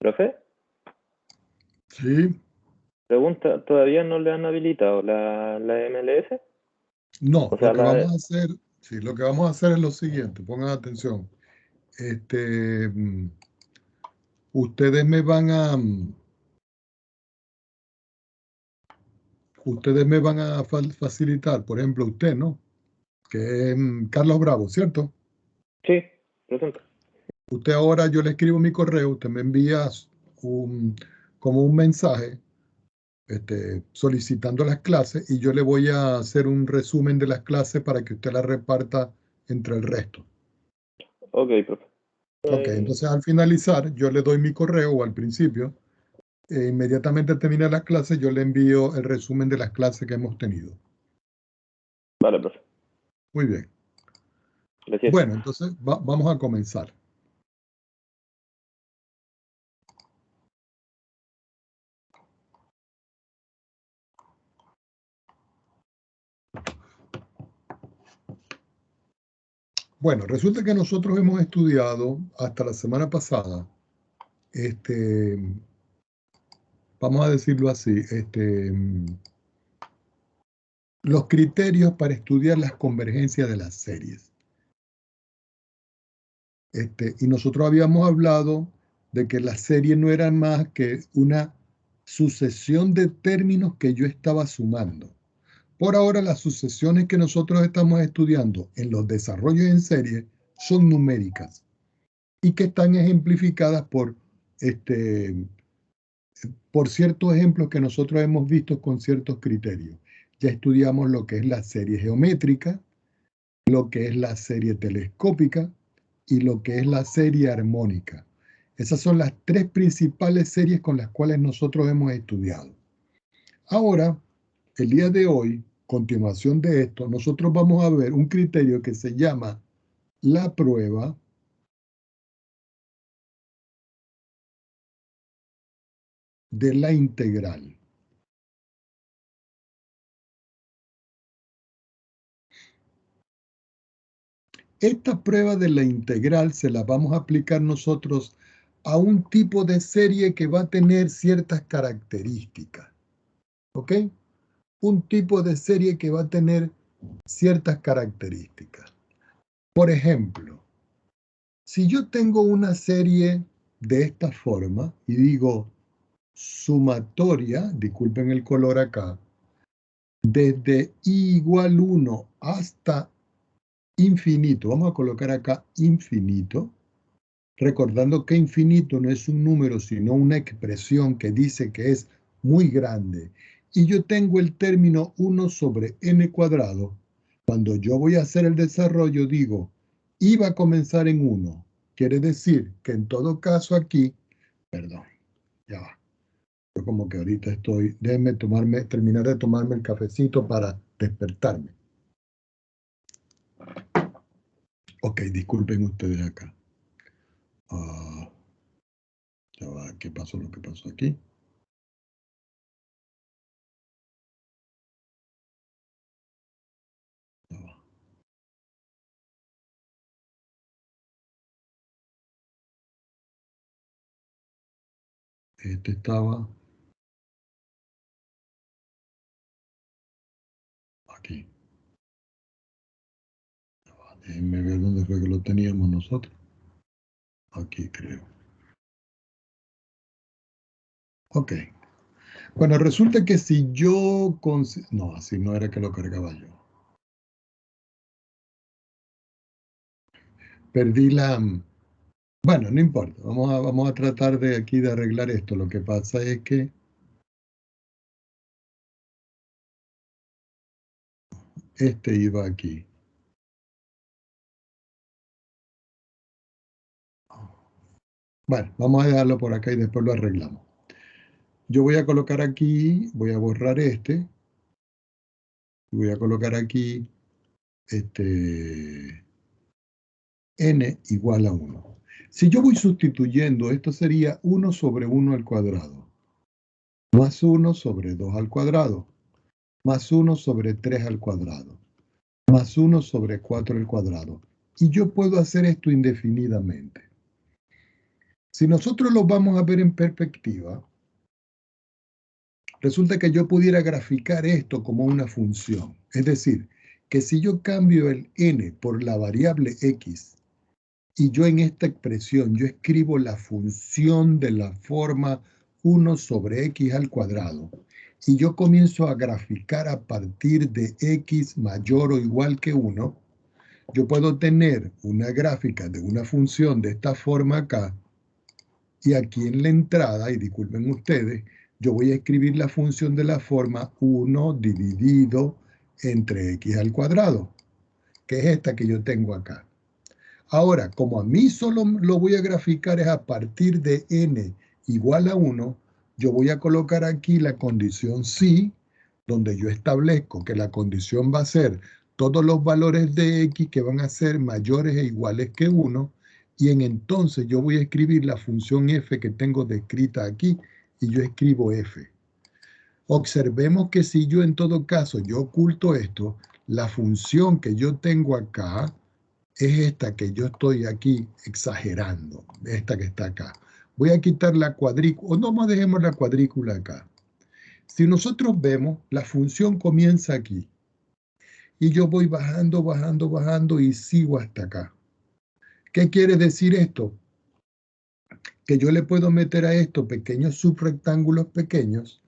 ¿Profe? Sí. Pregunta, ¿todavía no le han habilitado la MLS? No, O sea, lo que vamos a hacer, sí, lo que vamos a hacer es lo siguiente, pongan atención. Ustedes me van a, facilitar, por ejemplo, usted, ¿no? Que es Carlos Bravo, ¿cierto? Sí, presente. Usted ahora, yo le escribo mi correo, usted me envía como un mensaje solicitando las clases y yo le voy a hacer un resumen de las clases para que usted las reparta entre el resto. Ok, profe. Ok, entonces al finalizar yo le doy mi correo o al principio, inmediatamente termina las clases yo le envío el resumen de las clases que hemos tenido. Vale, profe. Muy bien. Gracias. Bueno, entonces vamos a comenzar. Bueno, resulta que nosotros hemos estudiado hasta la semana pasada, vamos a decirlo así, los criterios para estudiar las convergencias de las series. Y nosotros habíamos hablado de que las series no eran más que una sucesión de términos que yo estaba sumando. Por ahora, las sucesiones que nosotros estamos estudiando en los desarrollos en serie son numéricas y que están ejemplificadas por ciertos ejemplos que nosotros hemos visto con ciertos criterios. Ya estudiamos lo que es la serie geométrica, lo que es la serie telescópica y lo que es la serie armónica. Esas son las tres principales series con las cuales nosotros hemos estudiado. Ahora, el día de hoy, continuación de esto, nosotros vamos a ver un criterio que se llama la prueba de la integral. Esta prueba de la integral se la vamos a aplicar nosotros a un tipo de serie que va a tener ciertas características. ¿Ok? Un tipo de serie que va a tener ciertas características. Por ejemplo, si yo tengo una serie de esta forma y digo sumatoria, disculpen el color acá, desde i igual 1 hasta infinito, vamos a colocar acá infinito, recordando que infinito no es un número, sino una expresión que dice que es muy grande. Y yo tengo el término 1 sobre n cuadrado. Cuando yo voy a hacer el desarrollo, digo, i va a comenzar en 1. Quiere decir que en todo caso aquí, perdón, ya va. Yo como que ahorita estoy, déjenme terminar de tomarme el cafecito para despertarme. Ok, disculpen ustedes acá. Ya va, ¿qué pasó lo que pasó aquí? Ya va. Este estaba aquí. Ya va, déjenme ver dónde fue que lo teníamos nosotros. Aquí creo. Ok. Bueno, resulta que si yo... No, así no era que lo cargaba yo. Perdí la... Bueno, no importa. Vamos a tratar de aquí de arreglar esto. Lo que pasa es que este iba aquí. Bueno, vamos a dejarlo por acá y después lo arreglamos. Yo voy a colocar aquí, voy a borrar este. Y voy a colocar aquí n igual a 1. Si yo voy sustituyendo, esto sería 1 sobre 1 al cuadrado, más 1 sobre 2 al cuadrado, más 1 sobre 3 al cuadrado, más 1 sobre 4 al cuadrado. Y yo puedo hacer esto indefinidamente. Si nosotros lo vamos a ver en perspectiva, resulta que yo pudiera graficar esto como una función. Es decir, que si yo cambio el n por la variable x y yo en esta expresión yo escribo la función de la forma 1 sobre x al cuadrado y yo comienzo a graficar a partir de x mayor o igual que 1, yo puedo tener una gráfica de una función de esta forma acá. Y aquí en la entrada, y disculpen ustedes, yo voy a escribir la función de la forma 1 dividido entre x al cuadrado, que es esta que yo tengo acá. Ahora, como a mí solo lo voy a graficar es a partir de n igual a 1, yo voy a colocar aquí la condición si, donde yo establezco que la condición va a ser todos los valores de x que van a ser mayores e iguales que 1, y entonces yo voy a escribir la función f que tengo descrita aquí, y yo escribo f. Observemos que si yo en todo caso yo oculto esto, la función que yo tengo acá es esta que yo estoy aquí exagerando, esta que está acá. Voy a quitar la cuadrícula, o no más dejemos la cuadrícula acá. Si nosotros vemos, la función comienza aquí. Y yo voy bajando, bajando, bajando y sigo hasta acá. ¿Qué quiere decir esto? Que yo le puedo meter a esto pequeños subrectángulos pequeños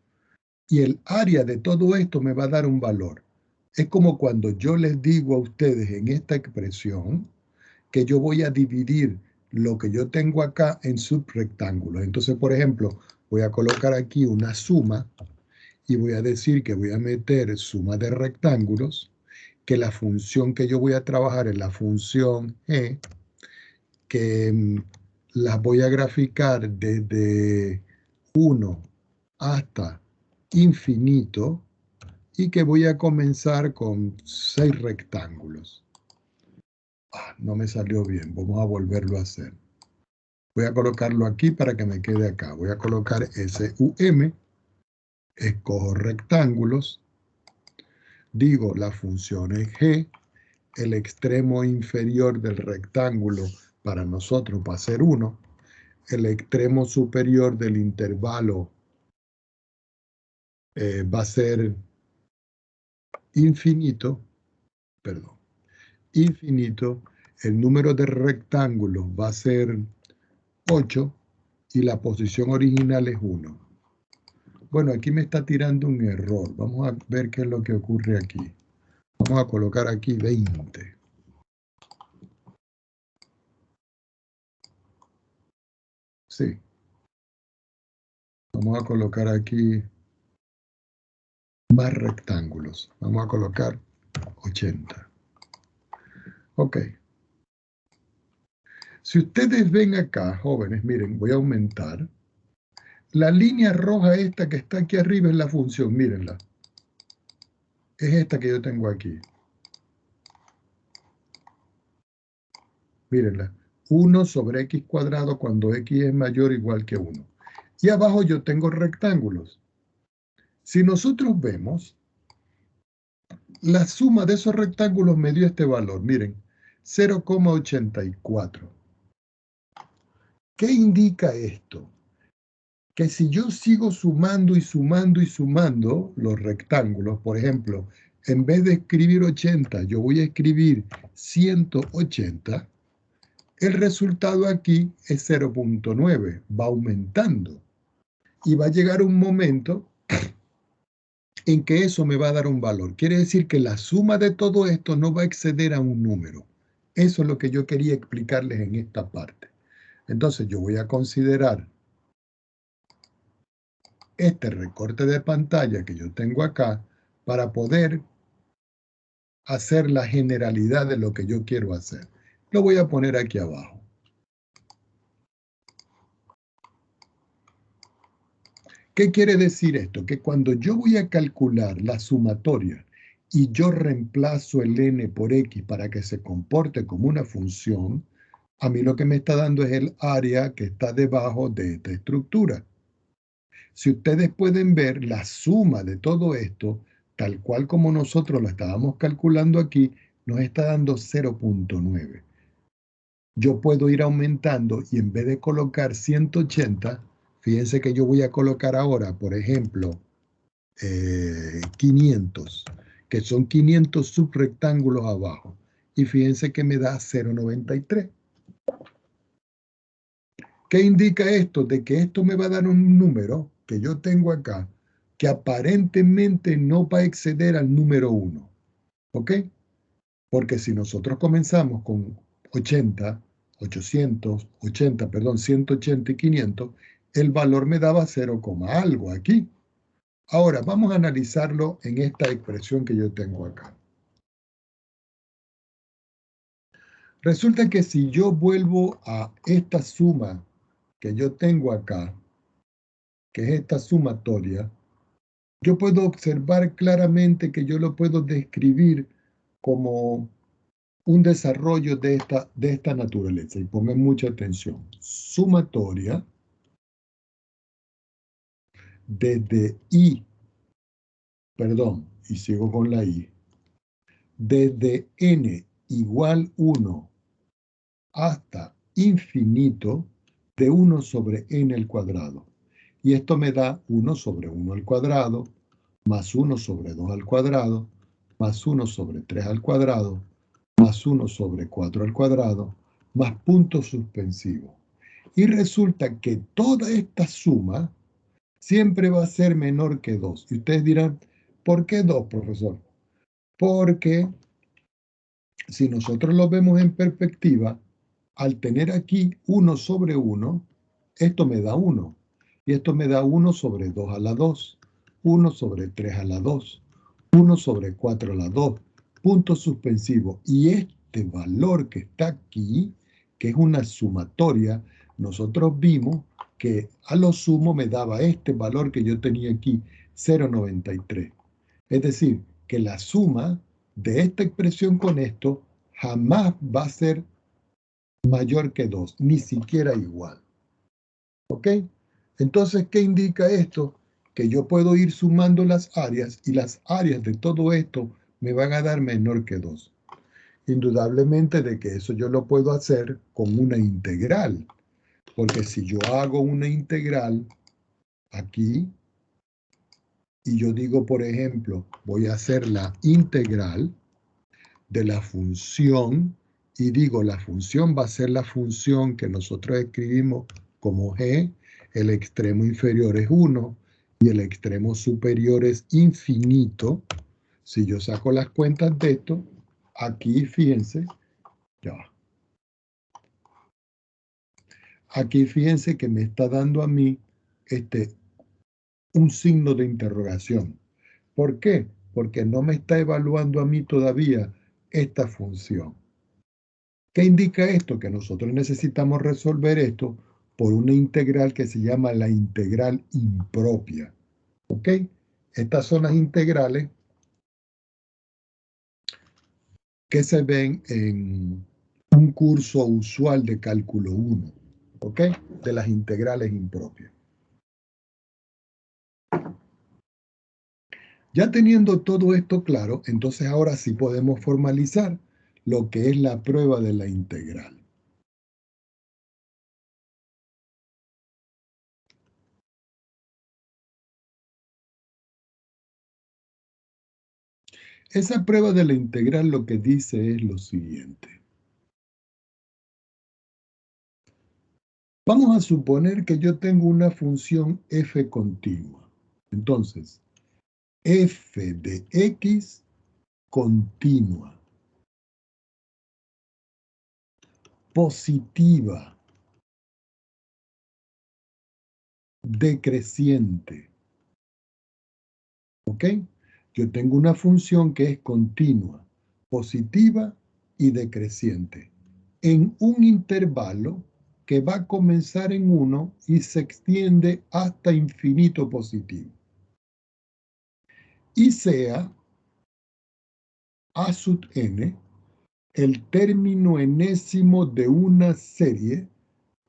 y el área de todo esto me va a dar un valor. Es como cuando yo les digo a ustedes en esta expresión que yo voy a dividir lo que yo tengo acá en subrectángulos. Entonces, por ejemplo, voy a colocar aquí una suma y voy a decir que voy a meter suma de rectángulos, que la función que yo voy a trabajar es la función g, que las voy a graficar desde 1 hasta infinito y que voy a comenzar con 6 rectángulos. No me salió bien, vamos a volverlo a hacer. Voy a colocarlo aquí para que me quede acá. Voy a colocar SUM, escojo rectángulos, digo la función es G, el extremo inferior del rectángulo para nosotros va a ser 1, el extremo superior del intervalo va a ser infinito, perdón, infinito, el número de rectángulos va a ser 8 y la posición original es 1. Bueno, aquí me está tirando un error. Vamos a ver qué es lo que ocurre aquí. Vamos a colocar aquí 20. Sí. Vamos a colocar aquí más rectángulos. Vamos a colocar 80. Ok. Si ustedes ven acá, jóvenes, miren, voy a aumentar. La línea roja esta que está aquí arriba es la función, mírenla. Es esta que yo tengo aquí. Mírenla. 1 sobre x cuadrado cuando x es mayor o igual que 1. Y abajo yo tengo rectángulos. Si nosotros vemos, la suma de esos rectángulos me dio este valor. Miren, 0,84. ¿Qué indica esto? Que si yo sigo sumando y sumando y sumando los rectángulos, por ejemplo, en vez de escribir 80, yo voy a escribir 180, el resultado aquí es 0,9, va aumentando. Y va a llegar un momento en que eso me va a dar un valor. Quiere decir que la suma de todo esto no va a exceder a un número. Eso es lo que yo quería explicarles en esta parte. Entonces yo voy a considerar este recorte de pantalla que yo tengo acá para poder hacer la generalidad de lo que yo quiero hacer. Lo voy a poner aquí abajo. ¿Qué quiere decir esto? Que cuando yo voy a calcular la sumatoria y yo reemplazo el n por x para que se comporte como una función, a mí lo que me está dando es el área que está debajo de esta estructura. Si ustedes pueden ver la suma de todo esto, tal cual como nosotros la estábamos calculando aquí, nos está dando 0,9. yo puedo ir aumentando y en vez de colocar 180, fíjense que yo voy a colocar ahora, por ejemplo, 500, que son 500 subrectángulos abajo. Y fíjense que me da 0,93. ¿Qué indica esto? De que esto me va a dar un número que yo tengo acá, que aparentemente no va a exceder al número 1. ¿Ok? Porque si nosotros comenzamos con 80, 880, perdón, 180 y 500, el valor me daba 0, algo aquí. Ahora, vamos a analizarlo en esta expresión que yo tengo acá. Resulta que si yo vuelvo a esta suma que yo tengo acá, que es esta sumatoria, yo puedo observar claramente que yo lo puedo describir como un desarrollo de esta naturaleza. Y pongan mucha atención. Sumatoria desde I, perdón, y sigo con la I, desde n igual 1 hasta infinito de 1 sobre n al cuadrado. Y esto me da 1 sobre 1 al cuadrado, más 1 sobre 2 al cuadrado, más 1 sobre 3 al cuadrado, más 1 sobre 4 al cuadrado, más punto suspensivo. Y resulta que toda esta suma siempre va a ser menor que 2. Y ustedes dirán, ¿por qué 2, profesor? Porque si nosotros lo vemos en perspectiva, al tener aquí 1 sobre 1, esto me da 1. Y esto me da 1 sobre 2 a la 2, 1 sobre 3 a la 2, 1 sobre 4 a la 2, punto suspensivo. Y este valor que está aquí, que es una sumatoria, nosotros vimos que a lo sumo me daba este valor que yo tenía aquí, 0,93. Es decir, que la suma de esta expresión con esto jamás va a ser mayor que 2, ni siquiera igual. ¿Ok? Entonces, ¿qué indica esto? Que yo puedo ir sumando las áreas y las áreas de todo esto me van a dar menor que 2. Indudablemente de que eso yo lo puedo hacer con una integral, porque si yo hago una integral aquí y yo digo, por ejemplo, voy a hacer la integral de la función y digo, la función va a ser la función que nosotros escribimos como g, el extremo inferior es 1 y el extremo superior es infinito. Si yo saco las cuentas de esto, aquí fíjense, ya. Aquí fíjense que me está dando a mí un signo de interrogación. ¿Por qué? Porque no me está evaluando a mí todavía esta función. ¿Qué indica esto? Que nosotros necesitamos resolver esto por una integral que se llama la integral impropia. ¿Ok? Estas son las integrales que se ven en un curso usual de cálculo 1. ¿Ok? De las integrales impropias. Ya teniendo todo esto claro, entonces ahora sí podemos formalizar lo que es la prueba de la integral. Esa prueba de la integral lo que dice es lo siguiente. Vamos a suponer que yo tengo una función f continua. Entonces, f de x continua, positiva, decreciente. ¿Ok? Yo tengo una función que es continua, positiva y decreciente, en un intervalo que va a comenzar en 1 y se extiende hasta infinito positivo. Y sea a sub n el término enésimo de una serie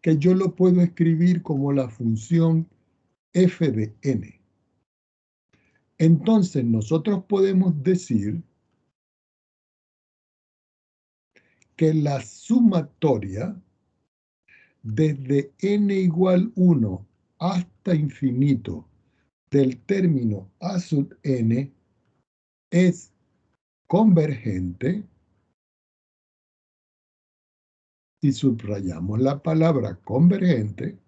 que yo lo puedo escribir como la función f de n. Entonces nosotros podemos decir que la sumatoria desde n igual 1 hasta infinito del término a sub n es convergente, y subrayamos la palabra convergente,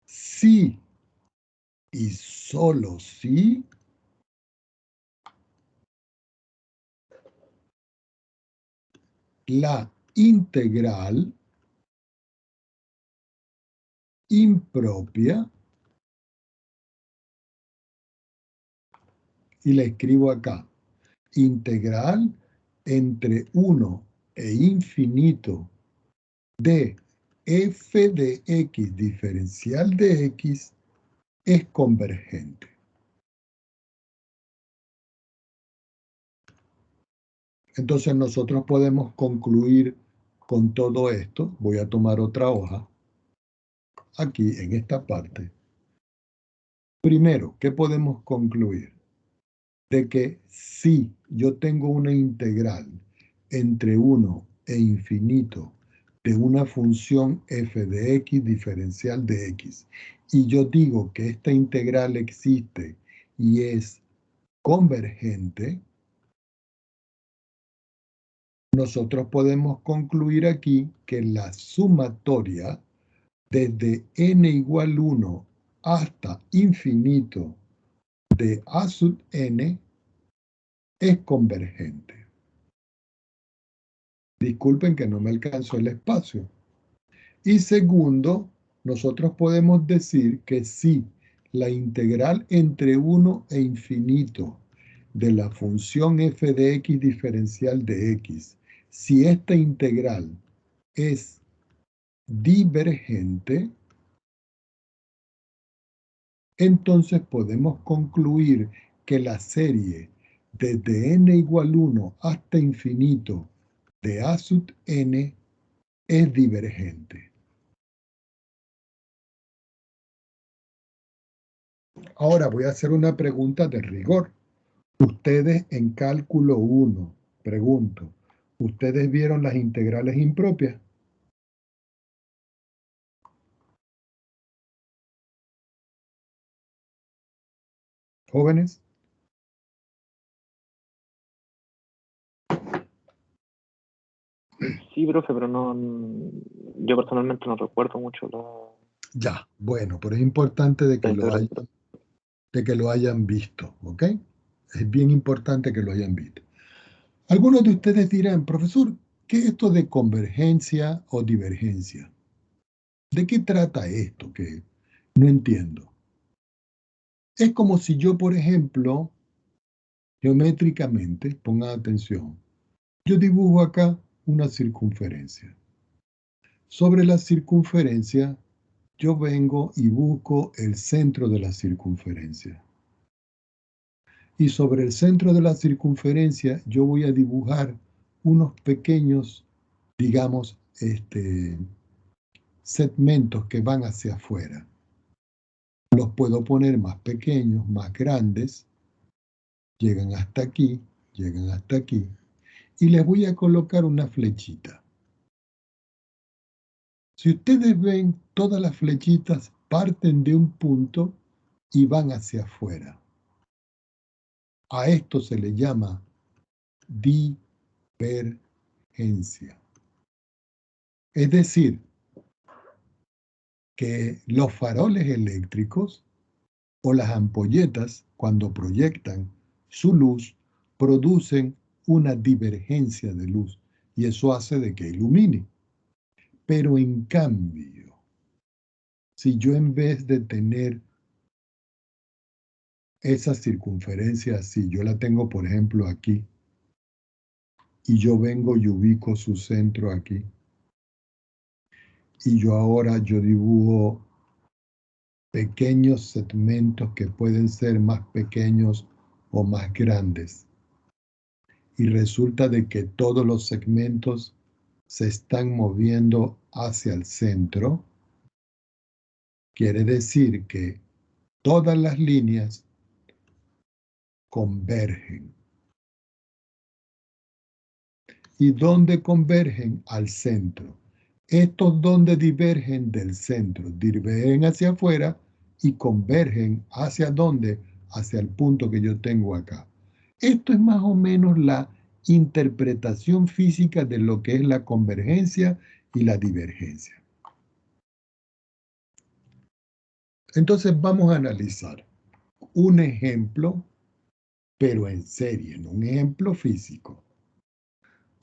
si y solo si la integral impropia, y la escribo acá, integral entre 1 e infinito de f de x diferencial de x es convergente. Entonces nosotros podemos concluir con todo esto. Voy a tomar otra hoja aquí en esta parte. Primero, ¿qué podemos concluir? De que si yo tengo una integral entre 1 e infinito de una función f de x diferencial de x, y yo digo que esta integral existe y es convergente, nosotros podemos concluir aquí que la sumatoria desde n igual 1 hasta infinito de a sub n es convergente. Disculpen que no me alcanzó el espacio. Y segundo, nosotros podemos decir que si la integral entre 1 e infinito de la función f de x diferencial de x, si esta integral es divergente, entonces podemos concluir que la serie desde n igual 1 hasta infinito de a sub n es divergente. Ahora voy a hacer una pregunta de rigor. Ustedes en cálculo 1, pregunto, ¿ustedes vieron las integrales impropias? ¿Jóvenes? Sí, profe, pero no, yo personalmente no recuerdo mucho Ya, bueno, pero es importante de la que integral. lo hayan visto, ¿ok? Es bien importante que lo hayan visto. Algunos de ustedes dirán, profesor, ¿qué es esto de convergencia o divergencia? ¿De qué trata esto? Que no entiendo. Es como si yo, por ejemplo, geométricamente, pongan atención, yo dibujo acá una circunferencia. Sobre la circunferencia, yo vengo y busco el centro de la circunferencia. Y sobre el centro de la circunferencia, yo voy a dibujar unos pequeños, digamos, segmentos que van hacia afuera. Los puedo poner más pequeños, más grandes, llegan hasta aquí, llegan hasta aquí, y les voy a colocar una flechita. Si ustedes ven, todas las flechitas parten de un punto y van hacia afuera. A esto se le llama divergencia. Es decir, que los faroles eléctricos o las ampolletas, cuando proyectan su luz, producen una divergencia de luz y eso hace de que ilumine. Pero en cambio, si yo en vez de tener esa circunferencia así, yo la tengo por ejemplo aquí, y yo vengo y ubico su centro aquí, y yo dibujo pequeños segmentos que pueden ser más pequeños o más grandes. Y resulta de que todos los segmentos se están moviendo hacia el centro. Quiere decir que todas las líneas convergen. y dónde convergen al centro. Estos donde divergen del centro, divergen hacia afuera y convergen hacia dónde, hacia el punto que yo tengo acá. Esto es más o menos la interpretación física de lo que es la convergencia y la divergencia. Entonces vamos a analizar un ejemplo, pero en serie, no un ejemplo físico.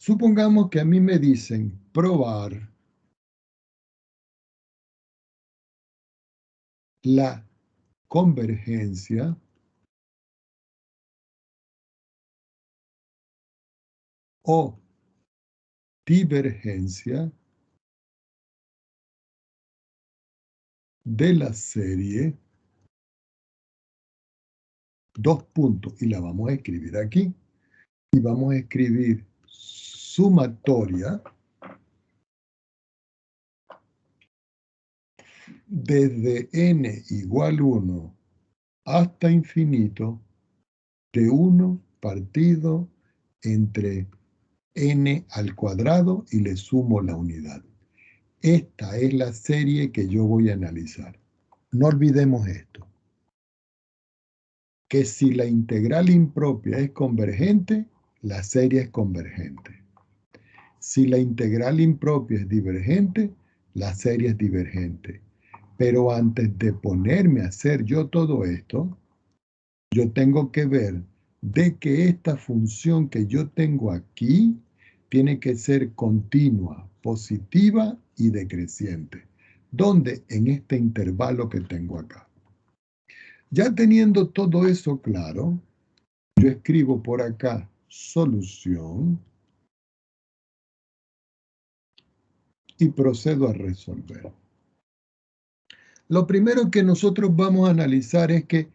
Supongamos que a mí me dicen probar la convergencia o divergencia de la serie, dos puntos, y la vamos a escribir aquí, y vamos a escribir sumatoria desde n igual 1 hasta infinito de 1 partido entre n al cuadrado y le sumo la unidad. Esta es la serie que yo voy a analizar. No olvidemos esto, que si la integral impropia es convergente, la serie es convergente. Si la integral impropia es divergente, la serie es divergente. Pero antes de ponerme a hacer yo todo esto, yo tengo que ver de que esta función que yo tengo aquí tiene que ser continua, positiva y decreciente. ¿Dónde? En este intervalo que tengo acá. Ya teniendo todo eso claro, yo escribo por acá solución y procedo a resolver. Lo primero que nosotros vamos a analizar es que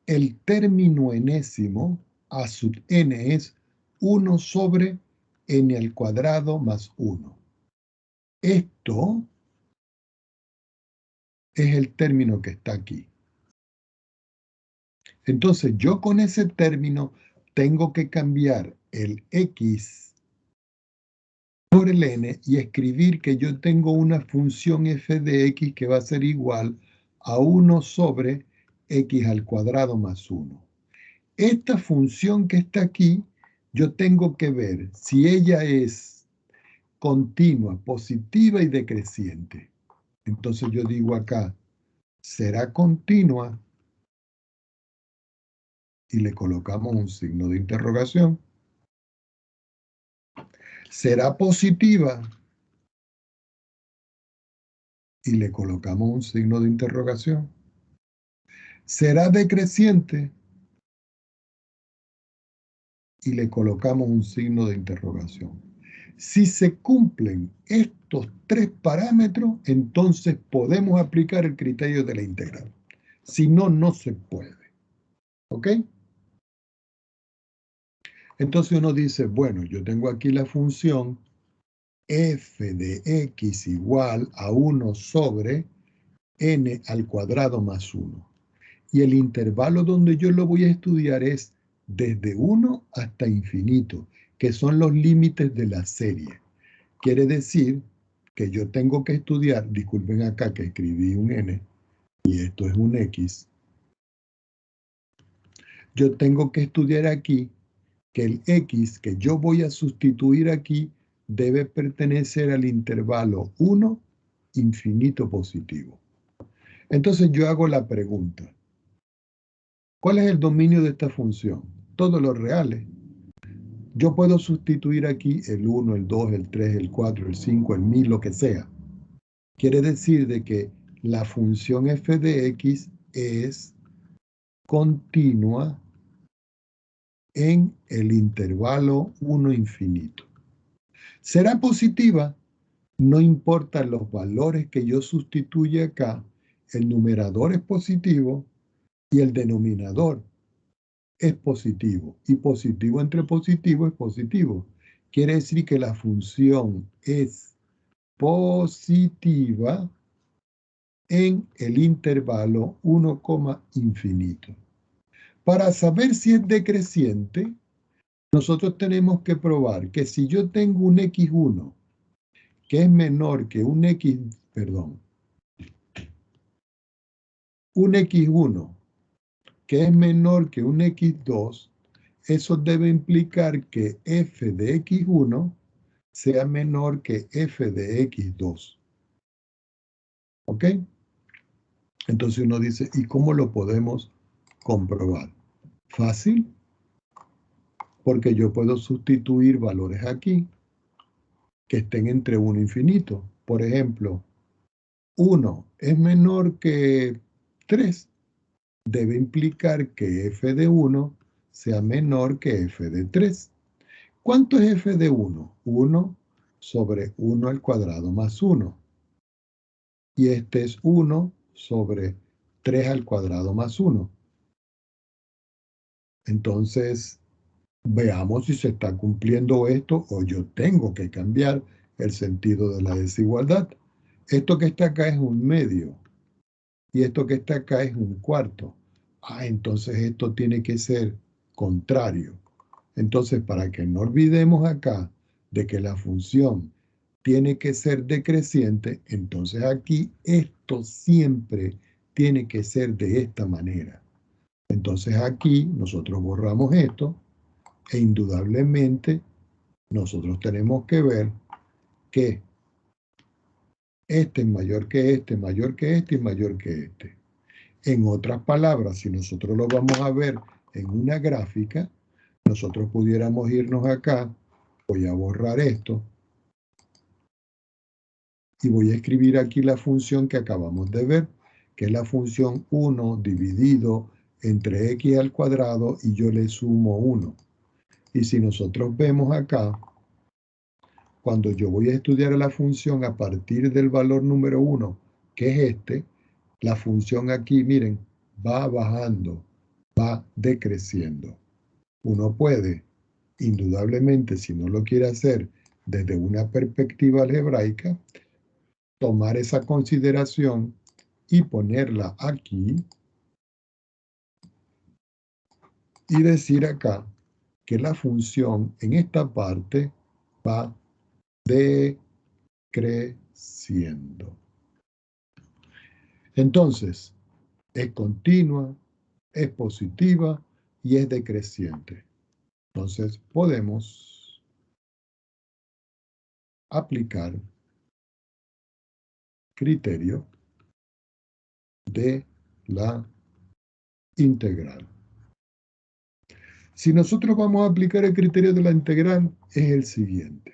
el término enésimo a sub n es 1 sobre n al cuadrado más 1. Esto es el término que está aquí. Entonces yo con ese término tengo que cambiar el x por el n y escribir que yo tengo una función f de x que va a ser igual a 1 sobre x al cuadrado más 1. Esta función que está aquí, yo tengo que ver si ella es continua, positiva y decreciente. Entonces yo digo acá, será continua y le colocamos un signo de interrogación. Será positiva y le colocamos un signo de interrogación. Será decreciente y le colocamos un signo de interrogación. Si se cumplen estos tres parámetros, entonces podemos aplicar el criterio de la integral. Si no, no se puede. ¿Ok? Entonces uno dice, bueno, yo tengo aquí la función f de x igual a 1 sobre n al cuadrado más 1. Y el intervalo donde yo lo voy a estudiar es desde 1 hasta infinito, que son los límites de la serie. Quiere decir que yo tengo que estudiar, disculpen acá que escribí un n, y esto es un x. Yo tengo que estudiar aquí que el x que yo voy a sustituir aquí debe pertenecer al intervalo 1, infinito positivo. Entonces yo hago la pregunta, ¿cuál es el dominio de esta función? Todos los reales. Yo puedo sustituir aquí el 1, el 2, el 3, el 4, el 5, el 1000, lo que sea. Quiere decir de que la función f de x es continua en el intervalo 1 infinito. ¿Será positiva? No importa los valores que yo sustituya acá, el numerador es positivo y el denominador es positivo. Y positivo entre positivo es positivo. Quiere decir que la función es positiva en el intervalo 1, infinito. Para saber si es decreciente, nosotros tenemos que probar que si yo tengo un x1 que es menor que un un x1 que es menor que un x2, eso debe implicar que f de x1 sea menor que f de x2. ¿Ok? Entonces uno dice, ¿y cómo lo podemos comprobar? Fácil, porque yo puedo sustituir valores aquí que estén entre 1 e infinito. Por ejemplo, 1 es menor que 3. Debe implicar que f de 1 sea menor que f de 3. ¿Cuánto es f de 1? 1 sobre 1 al cuadrado más 1. Y este es 1 sobre 3 al cuadrado más 1. Entonces, veamos si se está cumpliendo esto o yo tengo que cambiar el sentido de la desigualdad. Esto que está acá es un medio y esto que está acá es un cuarto. Entonces esto tiene que ser contrario. Entonces, para que no olvidemos acá de que la función tiene que ser decreciente, entonces aquí esto siempre tiene que ser de esta manera. Entonces aquí nosotros borramos esto e indudablemente nosotros tenemos que ver que este es mayor que este, mayor que este y mayor que este. En otras palabras, si nosotros lo vamos a ver en una gráfica, nosotros pudiéramos irnos acá, voy a borrar esto, y voy a escribir aquí la función que acabamos de ver, que es la función 1 dividido entre x al cuadrado y yo le sumo 1. Y si nosotros vemos acá, cuando yo voy a estudiar la función a partir del valor número 1, que es este, la función aquí, miren, va bajando, va decreciendo. Uno puede, indudablemente, si no lo quiere hacer desde una perspectiva algebraica, tomar esa consideración y ponerla aquí y decir acá que la función en esta parte va decreciendo. Entonces, es continua, es positiva y es decreciente. Entonces, podemos aplicar criterio de la integral. Si nosotros vamos a aplicar el criterio de la integral, es el siguiente.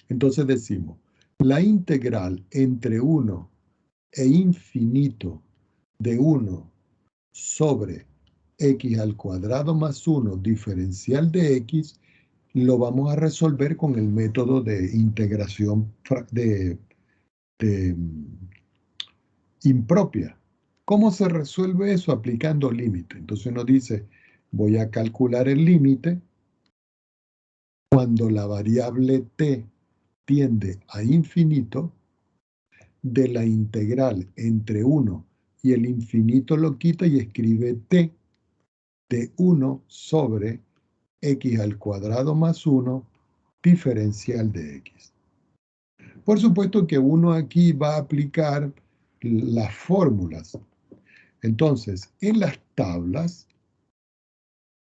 Entonces decimos, la integral entre 1 e infinito de 1 sobre x al cuadrado más 1 diferencial de x, lo vamos a resolver con el método de integración impropia. ¿Cómo se resuelve eso? Aplicando límite. Entonces uno dice, voy a calcular el límite cuando la variable t tiende a infinito de la integral entre 1 y el infinito lo quita y escribe t de 1 sobre x al cuadrado más 1 diferencial de x. Por supuesto que uno aquí va a aplicar las fórmulas. Entonces, en las tablas,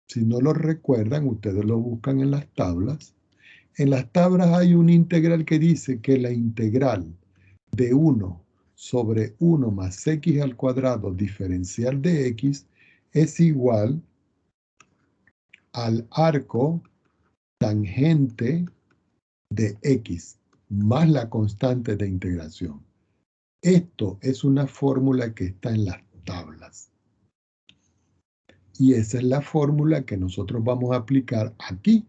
si no lo recuerdan, ustedes lo buscan en las tablas. En las tablas hay una integral que dice que la integral de 1 sobre 1 más x al cuadrado diferencial de x es igual al arco tangente de x más la constante de integración. Esto es una fórmula que está en las tablas. Y esa es la fórmula que nosotros vamos a aplicar aquí,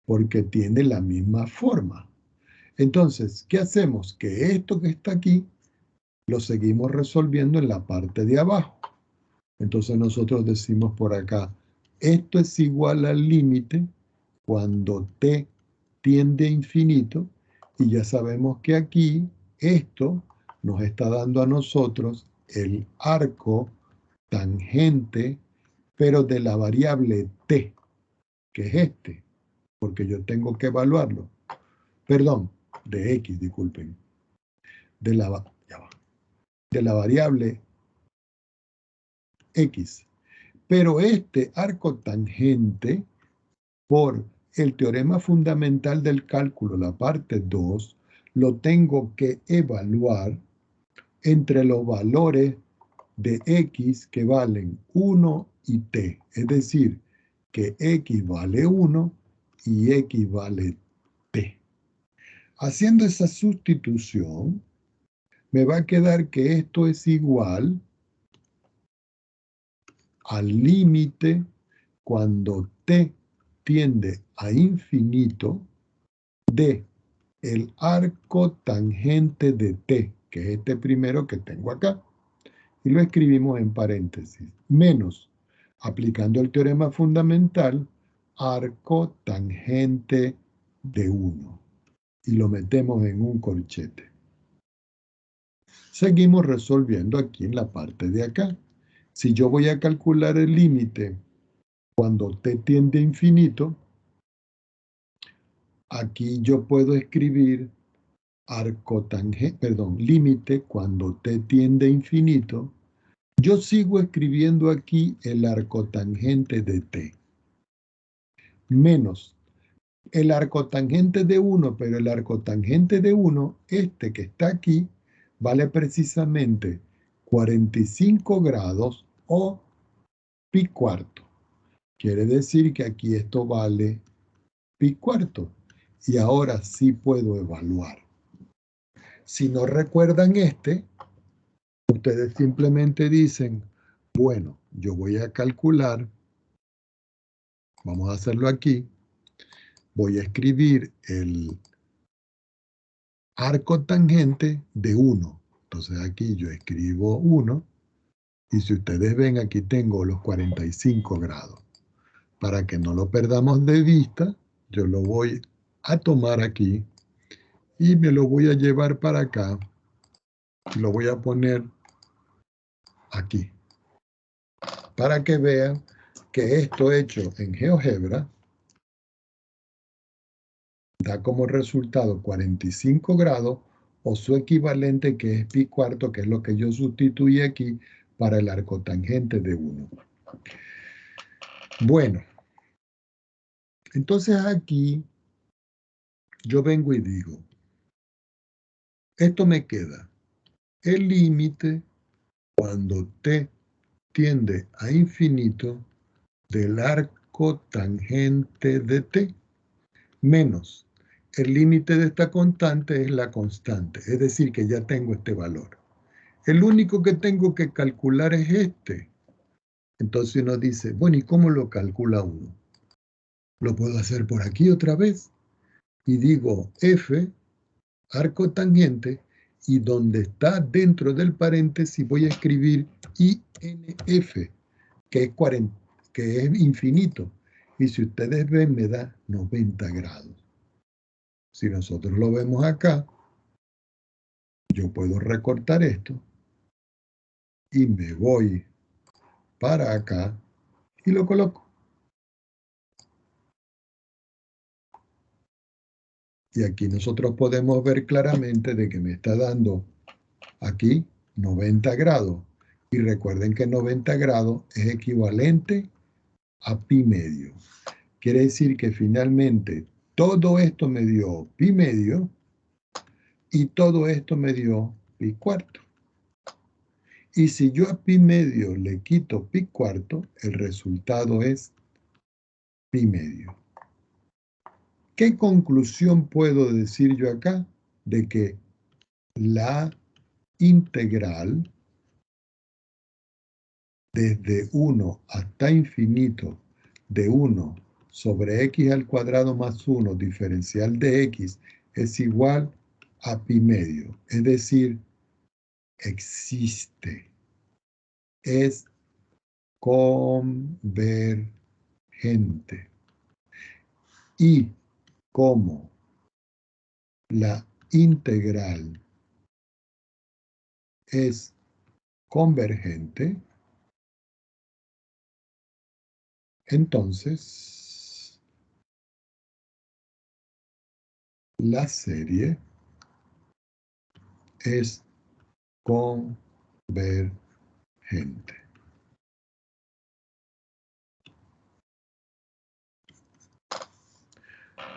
porque tiene la misma forma. Entonces, ¿qué hacemos? Que esto que está aquí lo seguimos resolviendo en la parte de abajo. Entonces nosotros decimos por acá, esto es igual al límite cuando t tiende a infinito, y ya sabemos que aquí esto nos está dando a nosotros el arco tangente, pero de la variable t. que es este, porque yo tengo que evaluarlo. Perdón, de X, disculpen. De la, ya va, de la variable X. Pero este arco tangente, por el teorema fundamental del cálculo, la parte 2, lo tengo que evaluar entre los valores de X que valen 1 y T. Es decir, que X vale 1 y X vale T. Haciendo esa sustitución, me va a quedar que esto es igual al límite cuando T tiende a infinito de el arco tangente de T, que es este primero que tengo acá. Y lo escribimos en paréntesis, menos, aplicando el teorema fundamental, arco tangente de 1. Y lo metemos en un corchete. Seguimos resolviendo aquí en la parte de acá. Si yo voy a calcular el límite cuando t tiende a infinito, aquí yo puedo escribir límite cuando t tiende a infinito. Yo sigo escribiendo aquí el arcotangente de t, menos el arcotangente de 1, pero el arcotangente de 1, este que está aquí, vale precisamente 45 grados o pi cuarto. Quiere decir que aquí esto vale pi cuarto. Y ahora sí puedo evaluar. Si no recuerdan este, ustedes simplemente dicen, bueno, yo voy a calcular, vamos a hacerlo aquí, voy a escribir el arco tangente de 1. Entonces aquí yo escribo 1 y si ustedes ven aquí tengo los 45 grados. Para que no lo perdamos de vista, yo lo voy a tomar aquí y me lo voy a llevar para acá y lo voy a poner aquí. Para que vean que esto hecho en GeoGebra da como resultado 45 grados o su equivalente que es pi cuarto, que es lo que yo sustituí aquí para el arcotangente de 1. Bueno, entonces aquí yo vengo y digo, esto me queda el límite cuando t tiende a infinito del arco tangente de t menos el límite de esta constante es la constante, es decir, que ya tengo este valor. El único que tengo que calcular es este. Entonces uno dice, bueno, ¿y cómo lo calcula uno? Lo puedo hacer por aquí otra vez y digo f, arco tangente, y donde está dentro del paréntesis voy a escribir INF, que es infinito. Y si ustedes ven, me da 90 grados. Si nosotros lo vemos acá, yo puedo recortar esto y me voy para acá y lo coloco. Y aquí nosotros podemos ver claramente de que me está dando aquí 90 grados. Y recuerden que 90 grados es equivalente a pi medio. Quiere decir que finalmente todo esto me dio pi medio y todo esto me dio pi cuarto. Y si yo a pi medio le quito pi cuarto, el resultado es pi medio. ¿Qué conclusión puedo decir yo acá? De que la integral desde 1 hasta infinito de 1 sobre x al cuadrado más 1 diferencial de x es igual a pi medio. Es decir, existe, es convergente. Y como la integral es convergente, entonces la serie es convergente.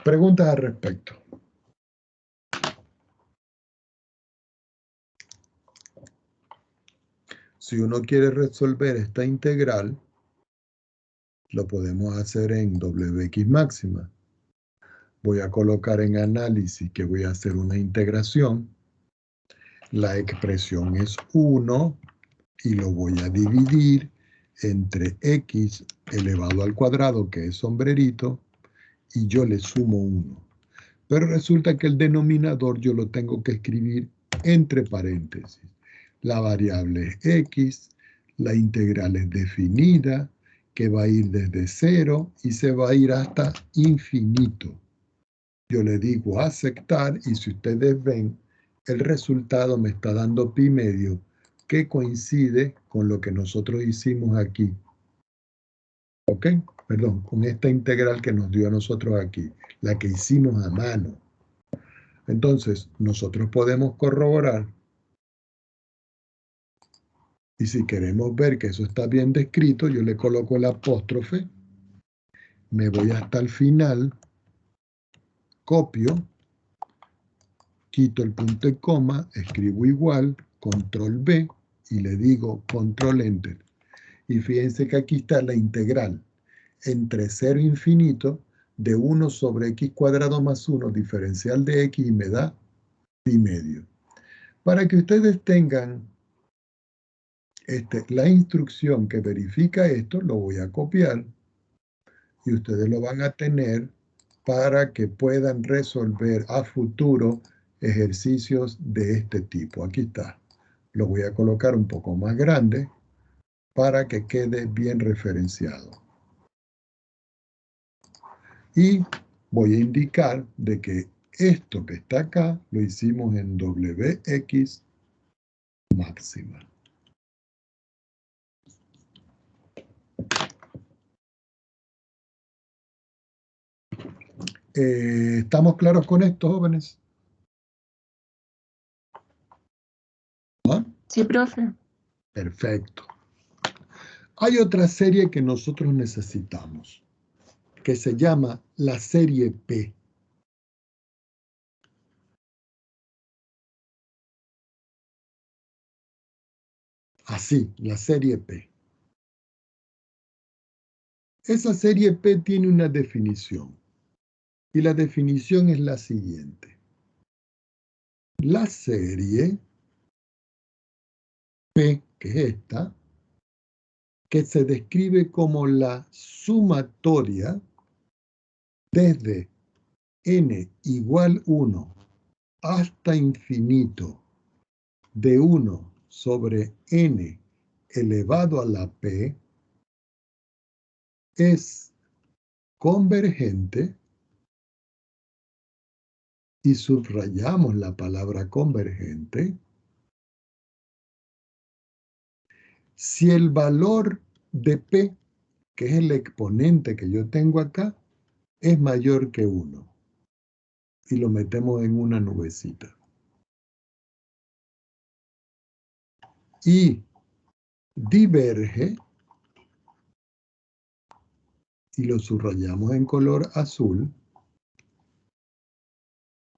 Preguntas al respecto. Si uno quiere resolver esta integral, lo podemos hacer en Wx máxima. Voy a colocar en análisis que voy a hacer una integración. La expresión es 1 y lo voy a dividir entre x elevado al cuadrado, que es sombrerito, y yo le sumo 1. Pero resulta que el denominador yo lo tengo que escribir entre paréntesis. La variable es x, la integral es definida, que va a ir desde 0 y se va a ir hasta infinito. Yo le digo aceptar y si ustedes ven, el resultado me está dando pi medio, que coincide con lo que nosotros hicimos aquí. ¿Ok? Perdón, con esta integral que nos dio a nosotros aquí, la que hicimos a mano. Entonces, nosotros podemos corroborar y si queremos ver que eso está bien descrito, yo le coloco el apóstrofe, me voy hasta el final, copio, quito el punto y coma, escribo igual, control B y le digo control enter. Y fíjense que aquí está la integral entre 0 e infinito de 1 sobre x cuadrado más 1 diferencial de x y me da pi medio. Para que ustedes tengan la instrucción que verifica esto, lo voy a copiar y ustedes lo van a tener para que puedan resolver a futuro ejercicios de este tipo. Aquí está. Lo voy a colocar un poco más grande para que quede bien referenciado. Y voy a indicar de que esto que está acá lo hicimos en Wx máxima. ¿Estamos claros con esto, jóvenes? ¿Ah? Sí, profe. Perfecto. Hay otra serie que nosotros necesitamos, que se llama la serie P. Así, la serie P. Esa serie P tiene una definición, y la definición es la siguiente. La serie P, que es esta, que se describe como la sumatoria desde n igual 1 hasta infinito de 1 sobre n elevado a la p, es convergente, y subrayamos la palabra convergente, si el valor de p, que es el exponente que yo tengo acá, es mayor que 1. Y lo metemos en una nubecita. Y diverge, y lo subrayamos en color azul,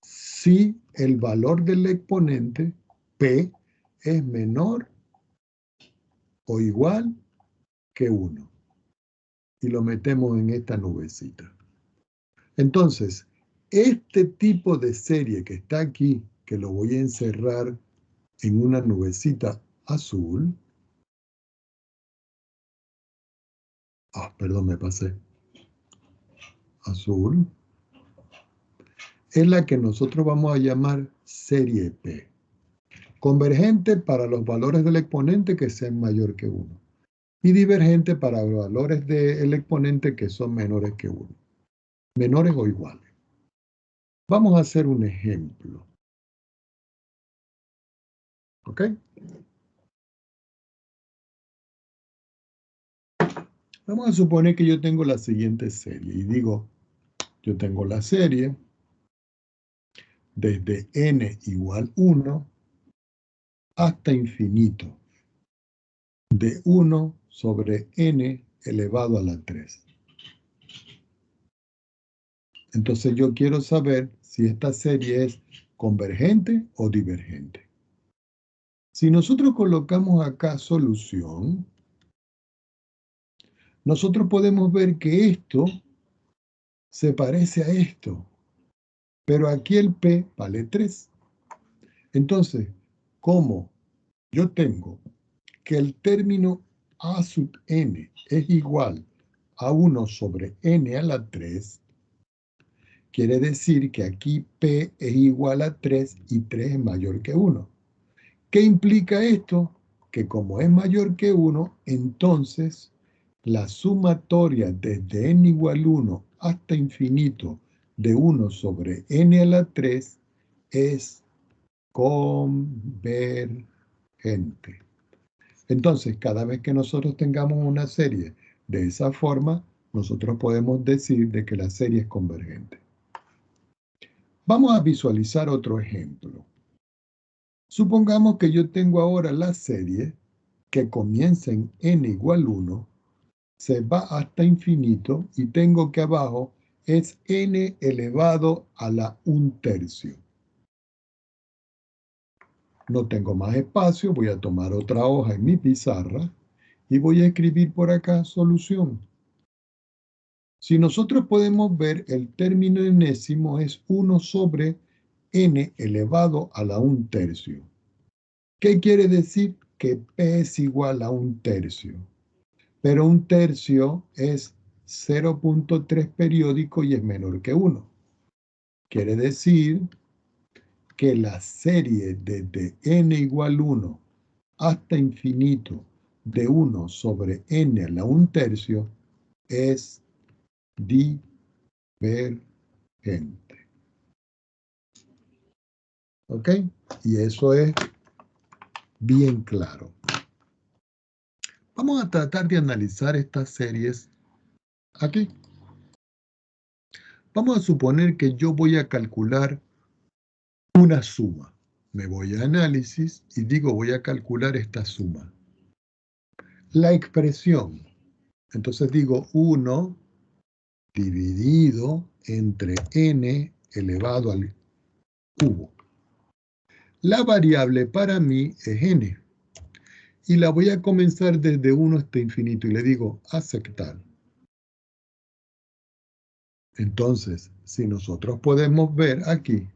si el valor del exponente p es menor o igual que 1. Y lo metemos en esta nubecita. Entonces, este tipo de serie que está aquí, que lo voy a encerrar en una nubecita azul. Perdón, me pasé. Azul. Es la que nosotros vamos a llamar serie P. Convergente para los valores del exponente que sean mayor que 1. Y divergente para los valores del exponente que son menores que 1. Menores o iguales. Vamos a hacer un ejemplo. ¿Ok? Vamos a suponer que yo tengo la siguiente serie. Y digo, yo tengo la serie desde n igual 1 hasta infinito, de 1 sobre n elevado a la 3. Entonces yo quiero saber si esta serie es convergente o divergente. Si nosotros colocamos acá solución, nosotros podemos ver que esto se parece a esto, pero aquí el P vale 3. Entonces, como yo tengo que el término A sub n es igual a 1 sobre n a la 3, quiere decir que aquí P es igual a 3 y 3 es mayor que 1. ¿Qué implica esto? Que como es mayor que 1, entonces la sumatoria desde n igual 1 hasta infinito de 1 sobre n a la 3 es convergente. Entonces, cada vez que nosotros tengamos una serie de esa forma, nosotros podemos decir de que la serie es convergente. Vamos a visualizar otro ejemplo. Supongamos que yo tengo ahora la serie que comienza en n igual 1, se va hasta infinito y tengo que abajo es n elevado a la 1/3. No tengo más espacio, voy a tomar otra hoja en mi pizarra y voy a escribir por acá solución. Si nosotros podemos ver, el término enésimo es 1 sobre n elevado a la 1/3. ¿Qué quiere decir? Que P es igual a 1/3. Pero 1/3 es 0.3 periódico y es menor que 1. Quiere decir que la serie desde n igual 1 hasta infinito de 1 sobre n a la 1/3 es divergente. ¿Ok? Y eso es bien claro. Vamos a tratar de analizar estas series aquí. Vamos a suponer que yo voy a calcular una suma. Me voy a análisis y digo voy a calcular esta suma. La expresión. Entonces digo 1 dividido entre n elevado al cubo. La variable para mí es n. Y la voy a comenzar desde 1 hasta infinito y le digo aceptar. Entonces, si nosotros podemos ver aquí,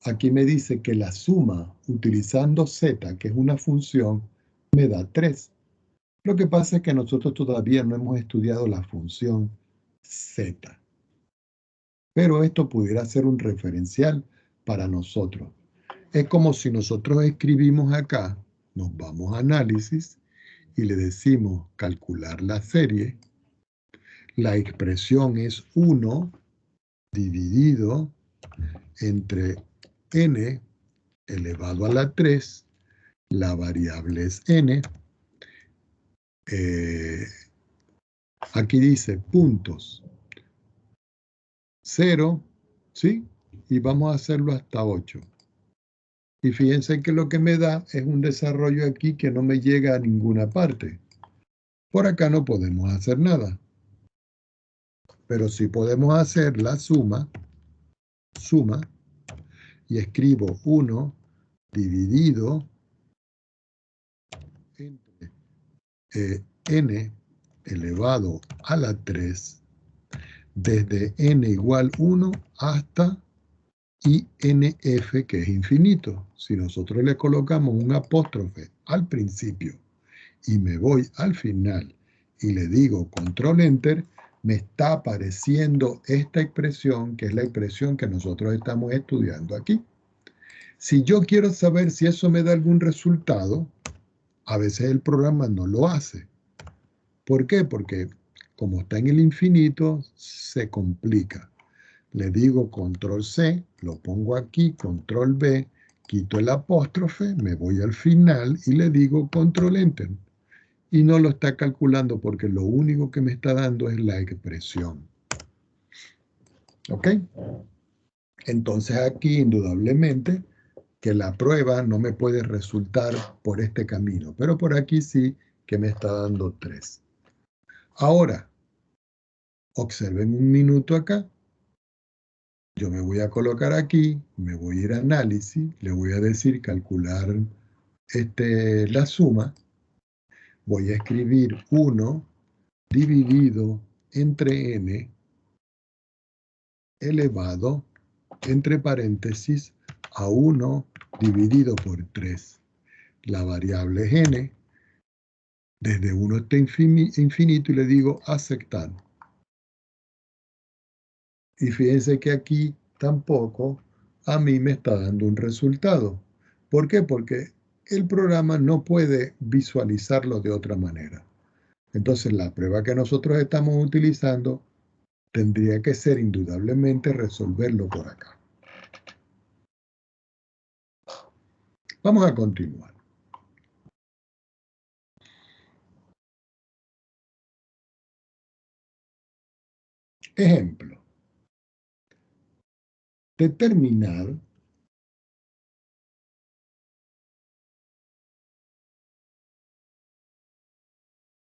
aquí me dice que la suma utilizando z, que es una función, me da 3. Lo que pasa es que nosotros todavía no hemos estudiado la función z. Pero esto pudiera ser un referencial para nosotros. Es como si nosotros escribimos acá, nos vamos a análisis y le decimos calcular la serie. La expresión es 1 dividido entre n elevado a la 3. La variable es n. Aquí dice puntos 0, ¿sí? Y vamos a hacerlo hasta 8. Y fíjense que lo que me da es un desarrollo aquí que no me llega a ninguna parte. Por acá no podemos hacer nada. Pero sí podemos hacer la suma, y escribo 1 dividido entre n elevado a la 3 desde n igual 1 hasta INF, que es infinito. Si nosotros le colocamos un apóstrofe al principio y me voy al final y le digo control enter, me está apareciendo esta expresión, que es la expresión que nosotros estamos estudiando aquí. Si yo quiero saber si eso me da algún resultado, a veces el programa no lo hace. ¿Por qué? Porque como está en el infinito, se complica. Le digo control C, lo pongo aquí, control B, quito el apóstrofe, me voy al final y le digo control enter. Y no lo está calculando porque lo único que me está dando es la expresión. ¿Ok? Entonces aquí indudablemente que la prueba no me puede resultar por este camino, pero por aquí sí que me está dando 3. Ahora, observen un minuto acá. Yo me voy a colocar aquí, me voy a ir a análisis, le voy a decir calcular la suma. Voy a escribir 1 dividido entre n elevado, entre paréntesis, a 1 dividido por 3. La variable es n. Desde 1 hasta infinito y le digo aceptar. Y fíjense que aquí tampoco a mí me está dando un resultado. ¿Por qué? Porque el programa no puede visualizarlo de otra manera. Entonces la prueba que nosotros estamos utilizando tendría que ser indudablemente resolverlo por acá. Vamos a continuar. Ejemplo. Determinar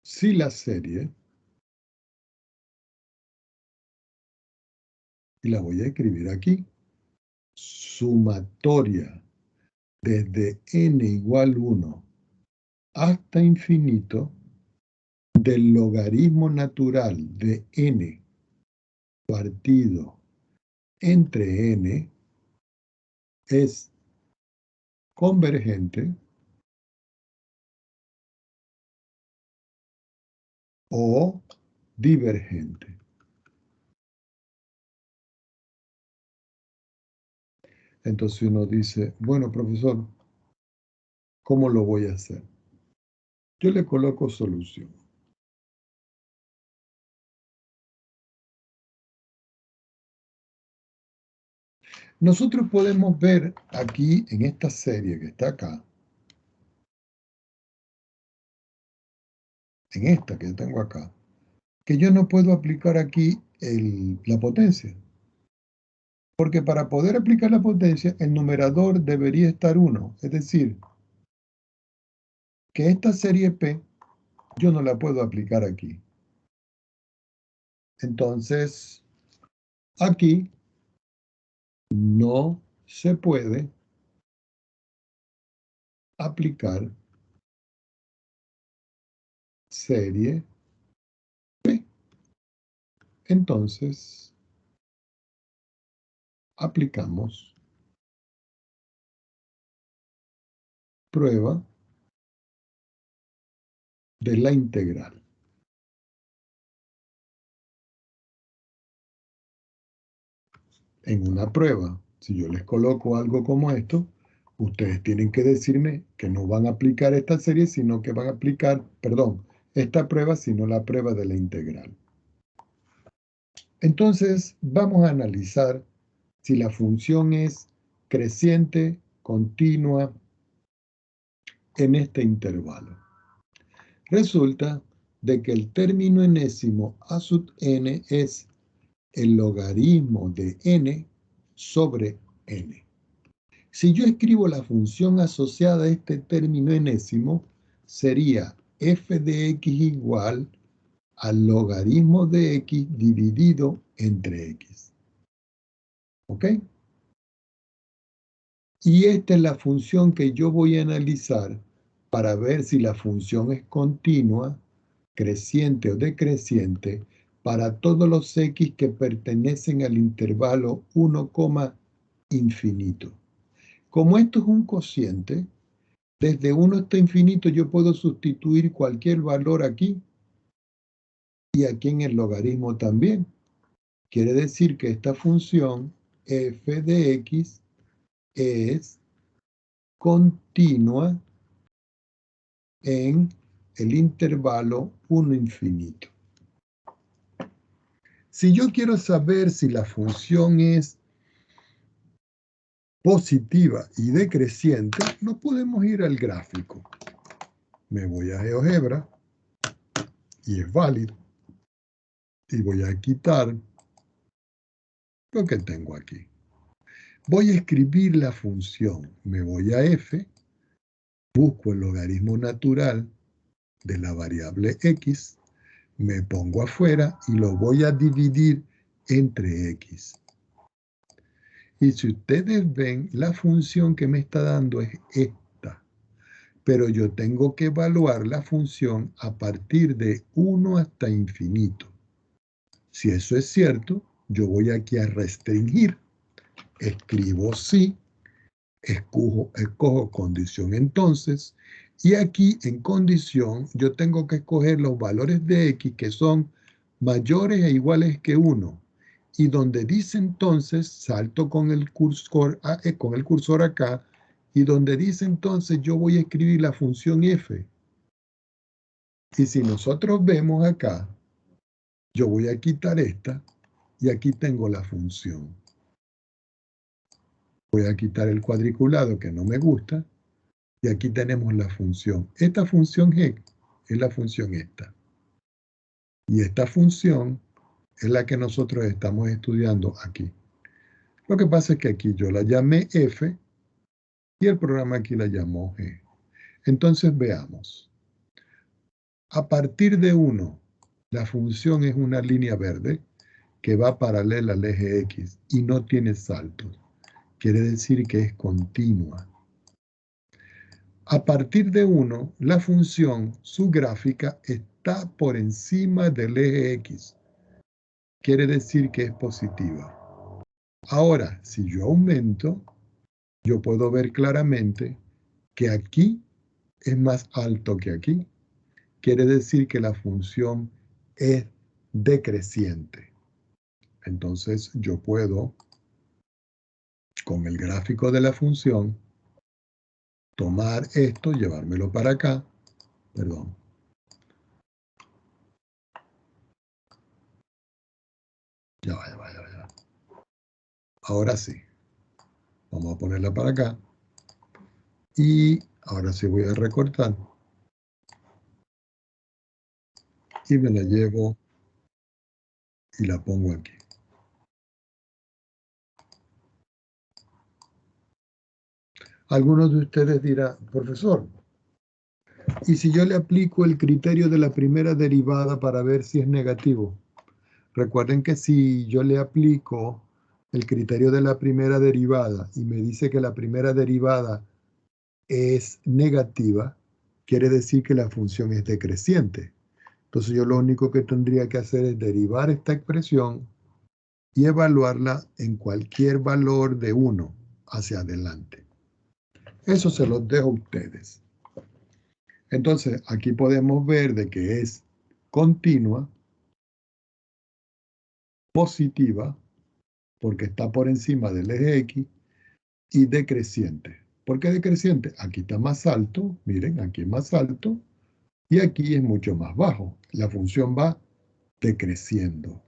si la serie, y la voy a escribir aquí, sumatoria desde n igual 1 hasta infinito del logaritmo natural de n partido entre n es convergente o divergente. Entonces uno dice, bueno, profesor, ¿cómo lo voy a hacer? Yo le coloco solución. Nosotros podemos ver aquí en esta serie que está acá, en esta que yo tengo acá, que yo no puedo aplicar aquí la potencia. Porque para poder aplicar la potencia, el numerador debería estar 1. Es decir, que esta serie P yo no la puedo aplicar aquí. Entonces, aquí no se puede aplicar serie P. Entonces, aplicamos prueba de la integral. En una prueba, si yo les coloco algo como esto, ustedes tienen que decirme que no van a aplicar esta serie, sino que van a aplicar, perdón, esta prueba, sino la prueba de la integral. Entonces, vamos a analizar si la función es creciente, continua, en este intervalo. Resulta de que el término enésimo a sub n es el logaritmo de n sobre n. Si yo escribo la función asociada a este término enésimo, sería f de x igual al logaritmo de x dividido entre x. ¿Ok? Y esta es la función que yo voy a analizar para ver si la función es continua, creciente o decreciente para todos los x que pertenecen al intervalo 1, infinito. Como esto es un cociente, desde 1 hasta infinito yo puedo sustituir cualquier valor aquí y aquí en el logaritmo también. Quiere decir que esta función f de x es continua en el intervalo 1 infinito. Si yo quiero saber si la función es positiva y decreciente, no podemos ir al gráfico. Me voy a GeoGebra y es válido. Y voy a quitar lo que tengo aquí. Voy a escribir la función. Me voy a f, busco el logaritmo natural de la variable x, me pongo afuera y lo voy a dividir entre x. Y si ustedes ven, la función que me está dando es esta. Pero yo tengo que evaluar la función a partir de 1 hasta infinito. Si eso es cierto, yo voy aquí a restringir. Escribo sí, escojo condición entonces, y aquí en condición yo tengo que escoger los valores de x que son mayores e iguales que 1. Y donde dice entonces, salto con el cursor acá, y donde dice entonces yo voy a escribir la función f. Y si nosotros vemos acá, yo voy a quitar esta, y aquí tengo la función. Voy a quitar el cuadriculado que no me gusta, y aquí tenemos la función. Esta función g es la función esta. Y esta función es la que nosotros estamos estudiando aquí. Lo que pasa es que aquí yo la llamé f y el programa aquí la llamó g. Entonces veamos. A partir de 1, la función es una línea verde que va paralela al eje x y no tiene saltos. Quiere decir que es continua. A partir de 1, la función, su gráfica, está por encima del eje x. Quiere decir que es positiva. Ahora, si yo aumento, yo puedo ver claramente que aquí es más alto que aquí. Quiere decir que la función es decreciente. Entonces yo puedo, con el gráfico de la función, tomar esto, llevármelo para acá, perdón. Ya va. Ahora sí. Vamos a ponerla para acá. Y ahora sí voy a recortar. Y me la llevo y la pongo aquí. Algunos de ustedes dirán, profesor, ¿y si yo le aplico el criterio de la primera derivada para ver si es negativo? Recuerden que si yo le aplico el criterio de la primera derivada y me dice que la primera derivada es negativa, quiere decir que la función es decreciente. Entonces yo lo único que tendría que hacer es derivar esta expresión y evaluarla en cualquier valor de 1 hacia adelante. Eso se los dejo a ustedes. Entonces, aquí podemos ver de que es continua, positiva, porque está por encima del eje X, y decreciente. ¿Por qué decreciente? Aquí está más alto, miren, aquí es más alto, y aquí es mucho más bajo. La función va decreciendo.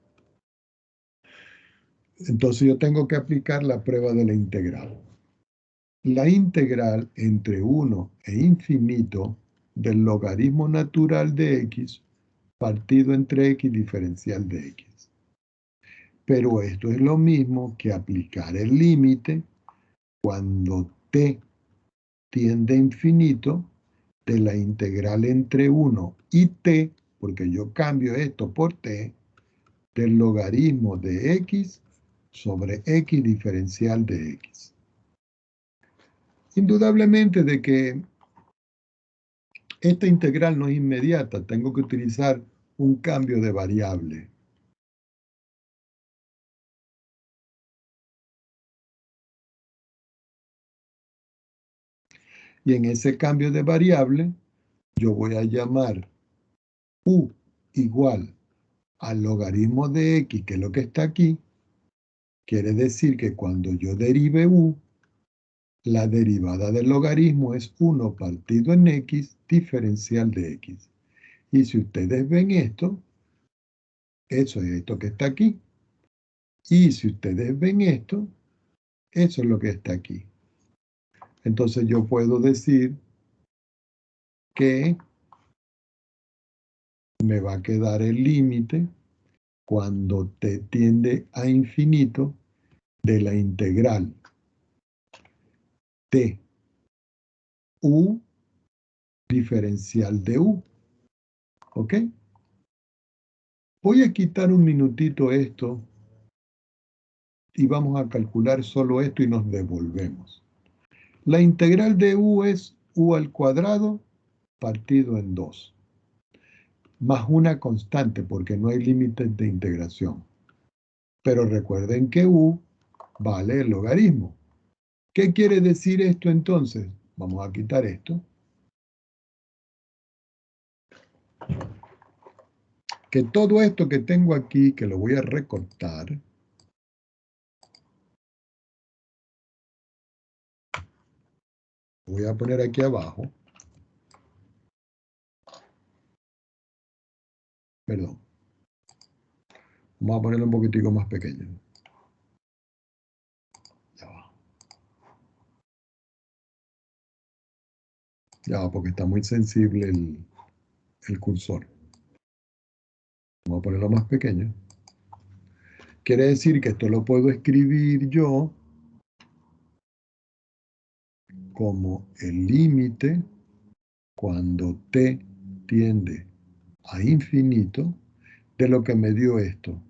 Entonces yo tengo que aplicar la prueba de la integral. La integral entre 1 e infinito del logaritmo natural de x partido entre x diferencial de x. Pero esto es lo mismo que aplicar el límite cuando t tiende a infinito de la integral entre 1 y t, porque yo cambio esto por t, del logaritmo de x sobre x diferencial de x. Indudablemente de que esta integral no es inmediata, tengo que utilizar un cambio de variable. Y en ese cambio de variable, yo voy a llamar u igual al logaritmo de x, que es lo que está aquí. Quiere decir que cuando yo derive u, la derivada del logaritmo es 1 partido en x diferencial de x. Y si ustedes ven esto, eso es esto que está aquí. Y si ustedes ven esto, eso es lo que está aquí. Entonces yo puedo decir que me va a quedar el límite cuando t tiende a infinito de la integral T. U diferencial de U. ¿Ok? Voy a quitar un minutito esto y vamos a calcular solo esto y nos devolvemos. La integral de U es U al cuadrado partido en 2, más una constante porque no hay límites de integración. Pero recuerden que U vale el logaritmo. ¿Qué quiere decir esto entonces? Vamos a quitar esto. Que todo esto que tengo aquí, que lo voy a recortar, lo voy a poner aquí abajo. Perdón. Vamos a ponerlo un poquitico más pequeño. Ya va. Ya va, porque está muy sensible el cursor. Vamos a ponerlo más pequeño. Quiere decir que esto lo puedo escribir yo como el límite cuando t tiende a infinito de lo que me dio esto,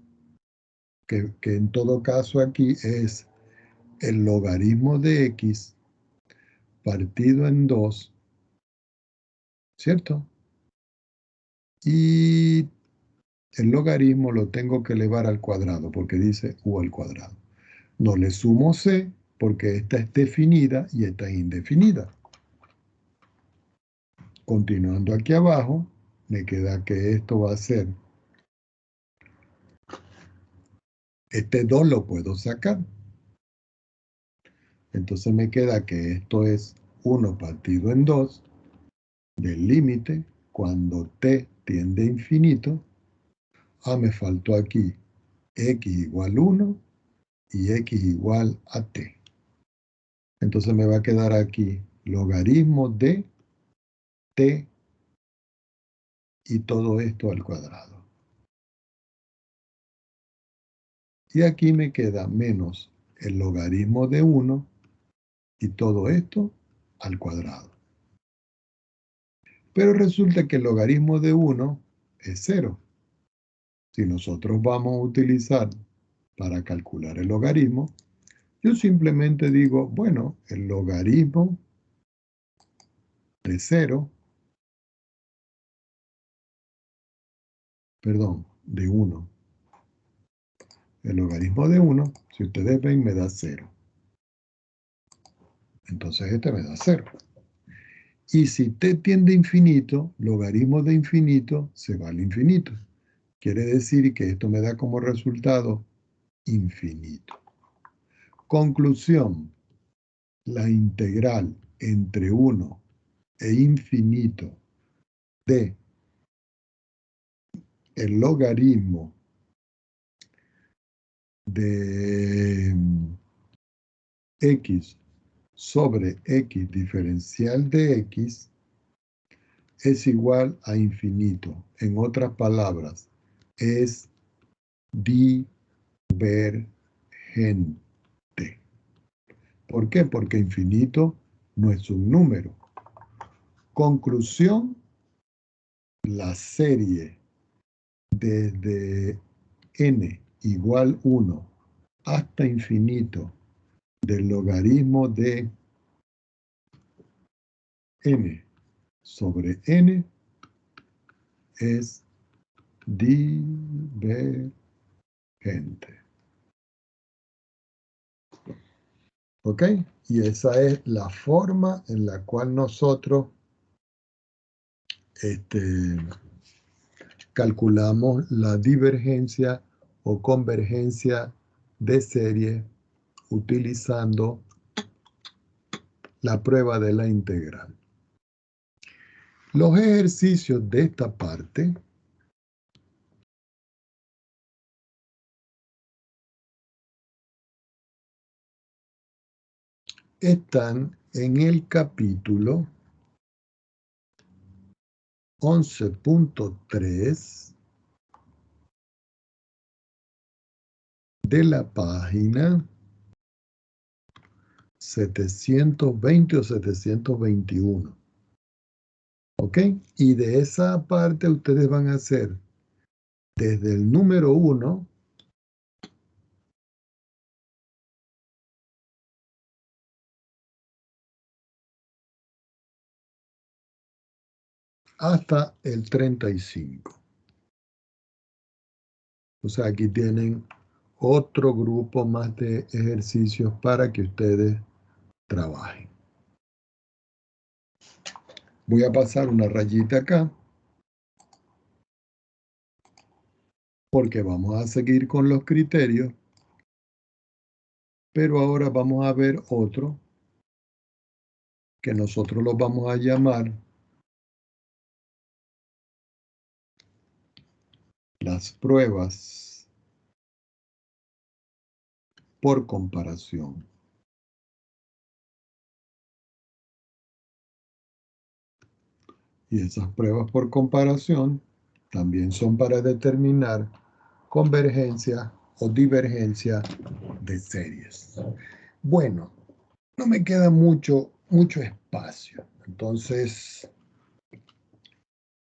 que en todo caso aquí es el logaritmo de x partido en 2, ¿cierto? Y el logaritmo lo tengo que elevar al cuadrado porque dice u al cuadrado. No le sumo c porque esta es definida y esta es indefinida. Continuando aquí abajo, me queda que esto va a ser, este 2 lo puedo sacar. Entonces me queda que esto es 1 partido en 2 del límite cuando t tiende a infinito. Me faltó aquí x igual 1 y x igual a t. Entonces me va a quedar aquí logaritmo de t y todo esto al cuadrado. Y aquí me queda menos el logaritmo de 1 y todo esto al cuadrado. Pero resulta que el logaritmo de 1 es 0. Si nosotros vamos a utilizar para calcular el logaritmo, yo simplemente digo, bueno, el logaritmo de 0, perdón, de 1. El logaritmo de 1, si ustedes ven, me da 0. Entonces este me da 0. Y si t tiende a infinito, logaritmo de infinito se va al infinito. Quiere decir que esto me da como resultado infinito. Conclusión. La integral entre 1 e infinito de el logaritmo de x sobre x diferencial de x es igual a infinito. En otras palabras, es divergente. ¿Por qué? Porque infinito no es un número. Conclusión, la serie desde n igual 1 hasta infinito del logaritmo de n sobre n es divergente. ¿Ok? Y esa es la forma en la cual nosotros calculamos la divergencia o convergencia de serie utilizando la prueba de la integral. Los ejercicios de esta parte están en el capítulo 11.3 de la página 720 o 721. ¿Ok? Y de esa parte ustedes van a hacer desde el número 1 hasta el 35. O sea, aquí tienen otro grupo más de ejercicios para que ustedes trabajen. Voy a pasar una rayita acá porque vamos a seguir con los criterios, pero ahora vamos a ver otro que nosotros los vamos a llamar las pruebas por comparación. Y esas pruebas por comparación también son para determinar convergencia o divergencia de series. Bueno, no me queda mucho espacio. Entonces,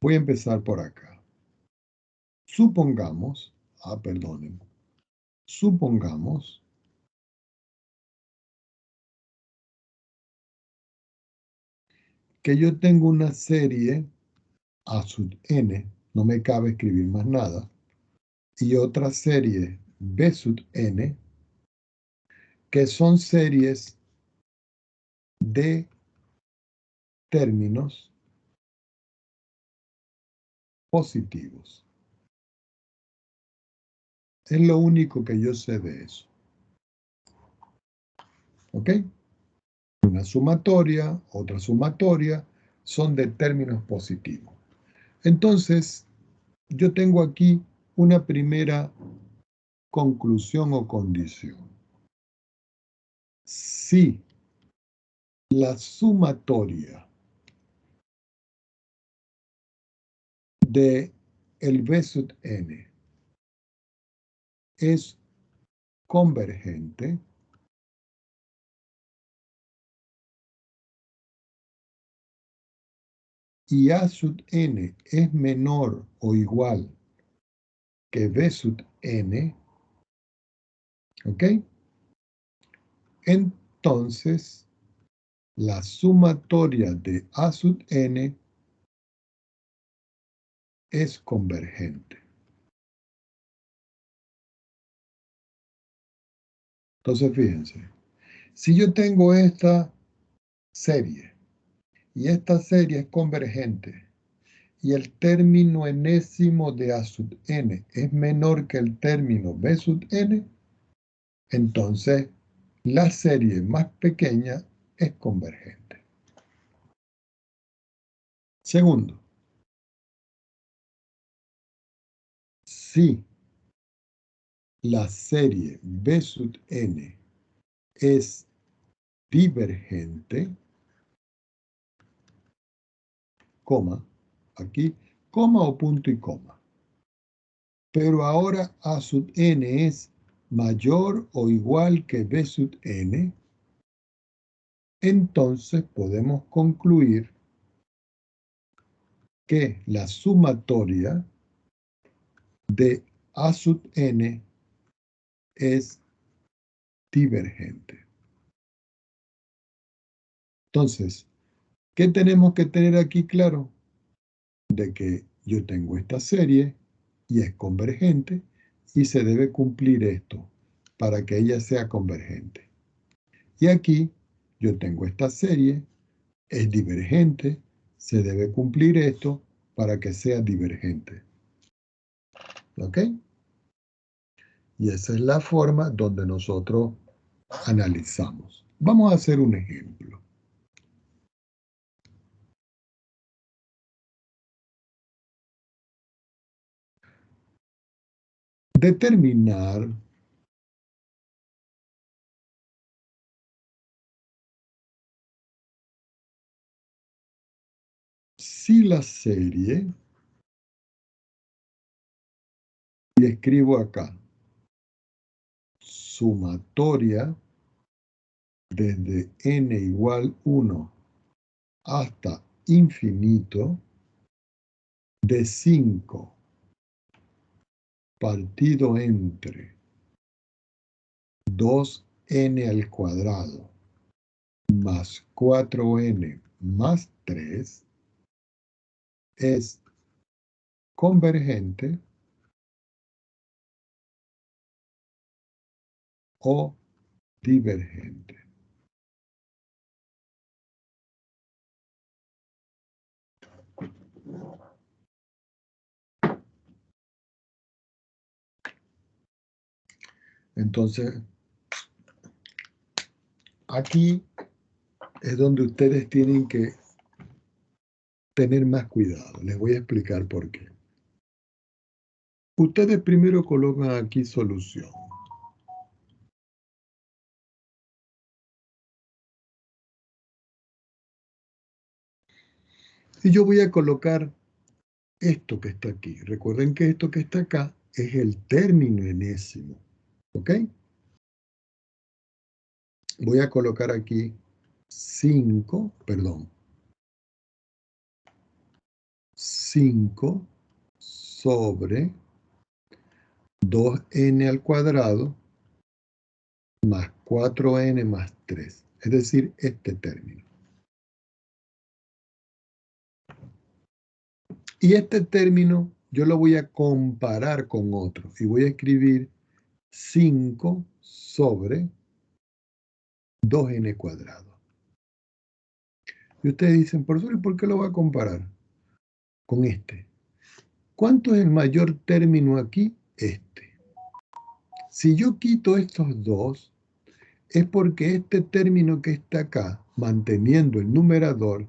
voy a empezar por acá. Supongamos, perdonen, supongamos que yo tengo una serie A sub n, no me cabe escribir más nada, y otra serie B sub n, que son series de términos positivos. Es lo único que yo sé de eso. ¿Ok? Una sumatoria, otra sumatoria, son de términos positivos. Entonces, yo tengo aquí una primera conclusión o condición. Si la sumatoria de el B sub n es convergente, y A sub n es menor o igual que B sub n, ¿ok? Entonces, la sumatoria de A sub n es convergente. Entonces, fíjense, si yo tengo esta serie y esta serie es convergente y el término enésimo de A sub n es menor que el término B sub n, entonces la serie más pequeña es convergente. Segundo, si la serie B sub n es divergente, coma, aquí, coma o punto y coma. Pero ahora A sub n es mayor o igual que B sub n, entonces podemos concluir que la sumatoria de A sub n es divergente. Entonces, ¿qué tenemos que tener aquí claro? De que yo tengo esta serie y es convergente y se debe cumplir esto para que ella sea convergente. Y aquí yo tengo esta serie, es divergente, se debe cumplir esto para que sea divergente. ¿Ok? Y esa es la forma donde nosotros analizamos. Vamos a hacer un ejemplo. Determinar si la serie, y escribo acá, sumatoria desde n igual 1 hasta infinito de 5 partido entre 2n al cuadrado más 4n más 3 es convergente o divergente. Entonces, aquí es donde ustedes tienen que tener más cuidado. Les voy a explicar por qué. Ustedes primero colocan aquí solución. Y yo voy a colocar esto que está aquí. Recuerden que esto que está acá es el término enésimo. ¿Ok? Voy a colocar aquí 5 sobre 2n al cuadrado más 4n más 3. Es decir, este término. Y este término yo lo voy a comparar con otro. Y voy a escribir 5 sobre 2n cuadrado. Y ustedes dicen, profesor, ¿y por qué lo va a comparar con este? ¿Cuánto es el mayor término aquí? Este. Si yo quito estos dos, es porque este término que está acá, manteniendo el numerador,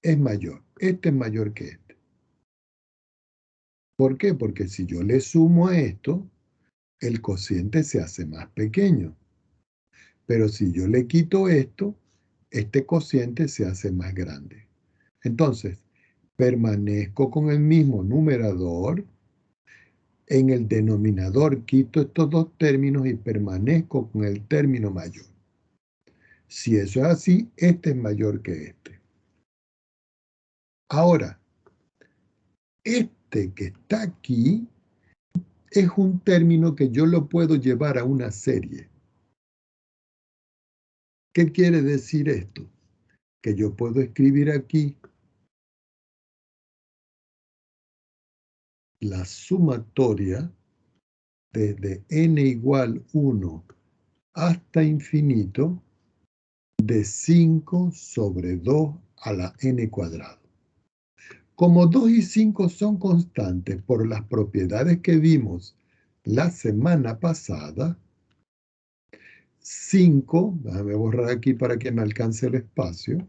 es mayor. Este es mayor que este. ¿Por qué? Porque si yo le sumo a esto, el cociente se hace más pequeño. Pero si yo le quito esto, este cociente se hace más grande. Entonces, permanezco con el mismo numerador. En el denominador quito estos dos términos y permanezco con el término mayor. Si eso es así, este es mayor que este. Ahora, este que está aquí es un término que yo lo puedo llevar a una serie. ¿Qué quiere decir esto? Que yo puedo escribir aquí la sumatoria desde n igual 1 hasta infinito de 5 sobre 2 a la n cuadrado. Como 2 y 5 son constantes por las propiedades que vimos la semana pasada, 5, déjame borrar aquí para que me alcance el espacio,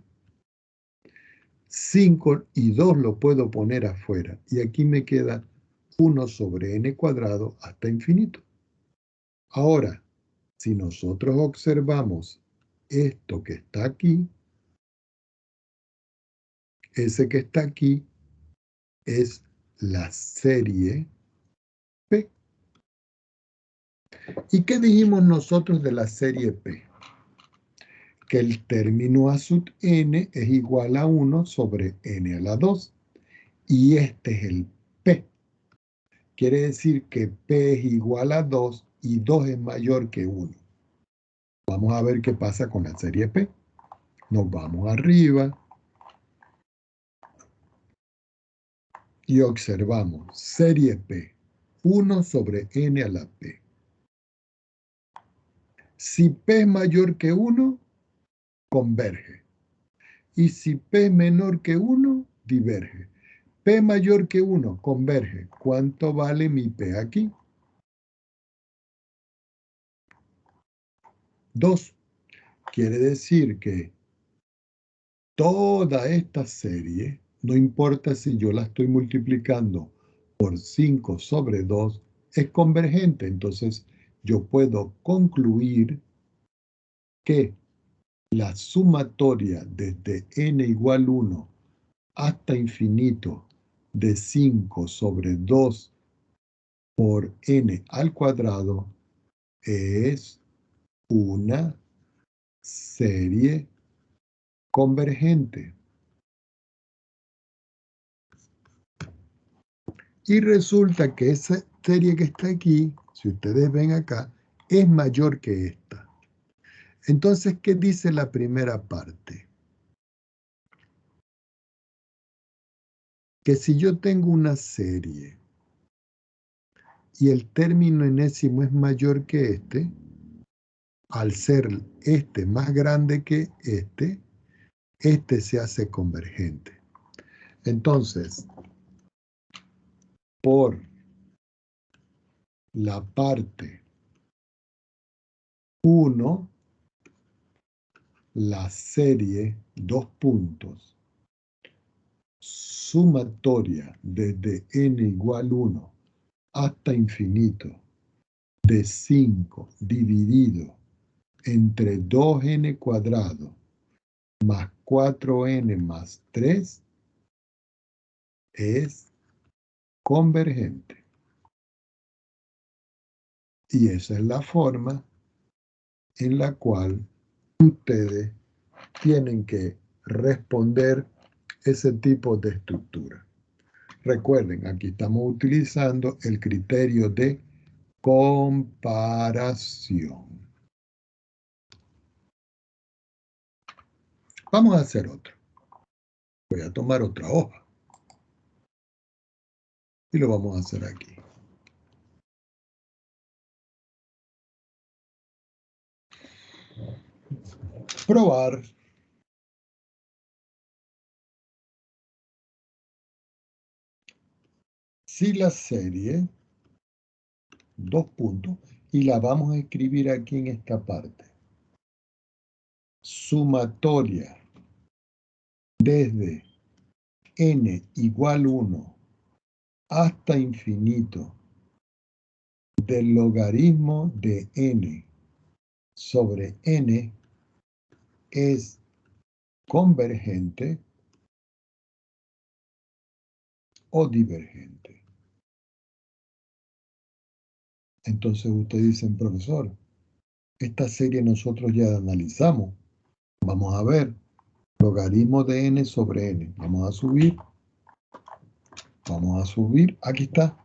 5 y 2 lo puedo poner afuera y aquí me queda 1 sobre n cuadrado hasta infinito. Ahora, si nosotros observamos esto que está aquí, ese que está aquí es la serie P. ¿Y qué dijimos nosotros de la serie P? Que el término a sub n es igual a 1 sobre n a la 2. Y este es el P. Quiere decir que P es igual a 2 y 2 es mayor que 1. Vamos a ver qué pasa con la serie P. Nos vamos arriba y observamos serie P, 1 sobre n a la P. Si P es mayor que 1, converge. Y si P es menor que 1, diverge. P mayor que 1, converge. ¿Cuánto vale mi P aquí? 2. Quiere decir que toda esta serie, no importa si yo la estoy multiplicando por 5 sobre 2, es convergente. Entonces, yo puedo concluir que la sumatoria desde n igual 1 hasta infinito de 5 sobre 2 por n al cuadrado es una serie convergente. Y resulta que esa serie que está aquí, si ustedes ven acá, es mayor que esta. Entonces, ¿qué dice la primera parte? Que si yo tengo una serie y el término enésimo es mayor que este, al ser este más grande que este se hace convergente. Entonces, por la parte 1, la serie, dos puntos, sumatoria desde n igual 1 hasta infinito de 5 dividido entre 2n cuadrado más 4n más 3 es convergente. Y esa es la forma en la cual ustedes tienen que responder ese tipo de estructura. Recuerden, aquí estamos utilizando el criterio de comparación. Vamos a hacer otro. Voy a tomar otra hoja y lo vamos a hacer aquí. Probar. Si la serie, dos puntos, y la vamos a escribir aquí en esta parte. Sumatoria desde n igual 1 hasta infinito del logaritmo de n sobre n es convergente o divergente. Entonces ustedes dicen, profesor, esta serie nosotros ya la analizamos. Vamos a ver, logaritmo de n sobre n. Vamos a subir, aquí está.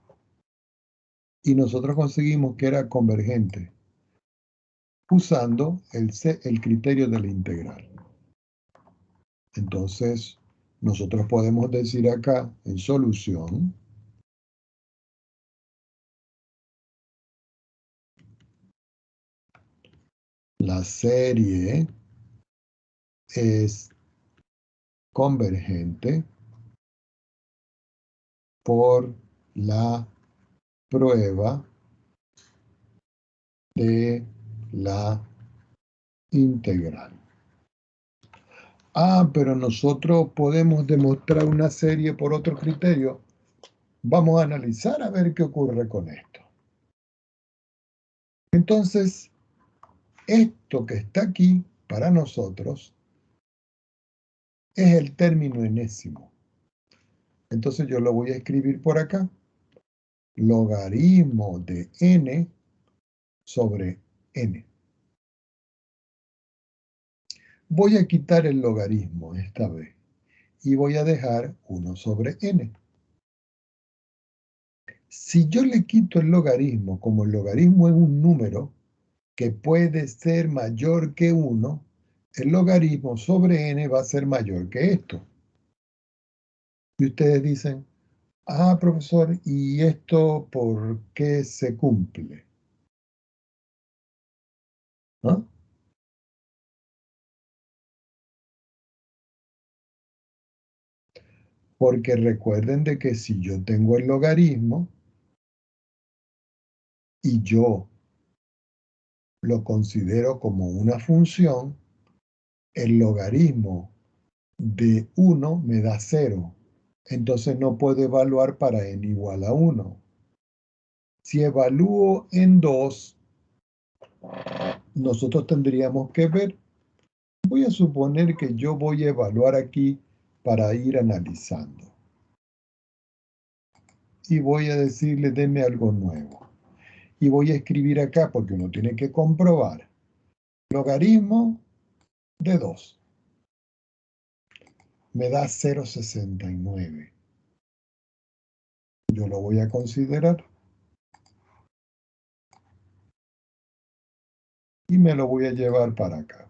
Y nosotros conseguimos que era convergente usando el criterio de la integral. Entonces, nosotros podemos decir acá, en solución, la serie es convergente por la prueba de la integral. Ah, pero nosotros podemos demostrar una serie por otro criterio. Vamos a analizar a ver qué ocurre con esto. Entonces, esto que está aquí para nosotros es el término enésimo. Entonces yo lo voy a escribir por acá. Logaritmo de n sobre n. Voy a quitar el logaritmo esta vez y voy a dejar 1 sobre n. Si yo le quito el logaritmo, como el logaritmo es un número que puede ser mayor que 1, el logaritmo sobre n va a ser mayor que esto. Y ustedes dicen, ah, profesor, ¿y esto por qué se cumple? ¿No? Porque recuerden de que si yo tengo el logaritmo y yo lo considero como una función, el logaritmo de 1 me da 0. Entonces no puedo evaluar para n igual a 1. Si evalúo en 2, nosotros tendríamos que ver. Voy a suponer que yo voy a evaluar aquí para ir analizando. Y voy a decirle, deme algo nuevo. Y voy a escribir acá porque uno tiene que comprobar Logaritmo de 2 me da 0,69. Yo lo voy a considerar y me lo voy a llevar para acá.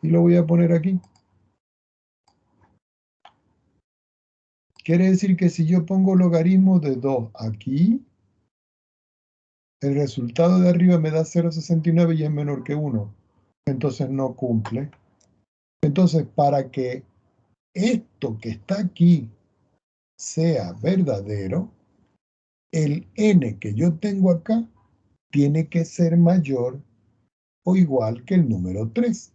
Y lo voy a poner aquí. Quiere decir que si yo pongo logaritmo de 2 aquí, el resultado de arriba me da 0,69 y es menor que 1. Entonces no cumple. Entonces, para que esto que está aquí sea verdadero, el n que yo tengo acá tiene que ser mayor o igual que el número 3.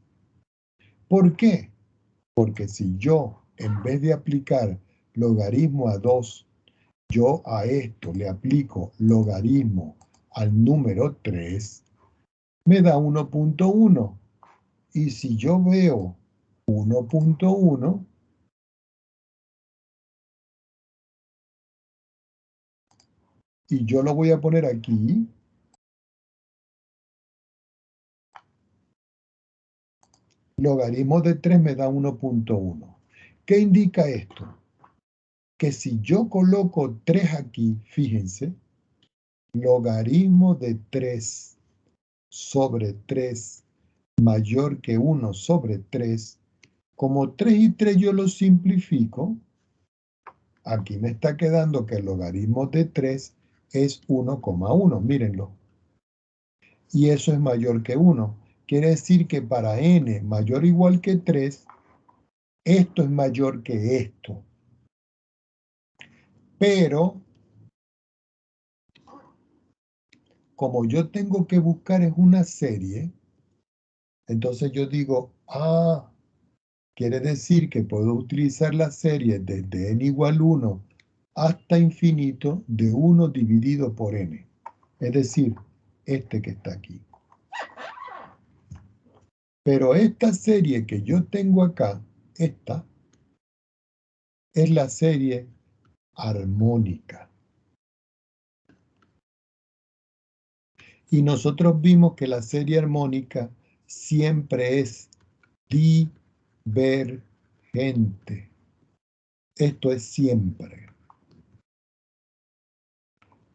¿Por qué? Porque si yo, en vez de aplicar logaritmo a 2, yo a esto le aplico logaritmo al número 3, me da 1.1. Y si yo veo 1.1, y yo lo voy a poner aquí, logaritmo de 3 me da 1.1. ¿Qué indica esto? Que si yo coloco 3 aquí, fíjense, logaritmo de 3 sobre 3 mayor que 1 sobre 3, como 3 y 3 yo lo simplifico, aquí me está quedando que el logaritmo de 3 es 1,1, mírenlo. Y eso es mayor que 1. Quiere decir que para n mayor o igual que 3, esto es mayor que esto. Pero, como yo tengo que buscar es una serie, entonces yo digo, quiere decir que puedo utilizar la serie desde n igual 1 hasta infinito de 1 dividido por n. Es decir, este que está aquí. Pero esta serie que yo tengo acá, esta, es la serie armónica. Y nosotros vimos que la serie armónica siempre es divergente. Esto es siempre.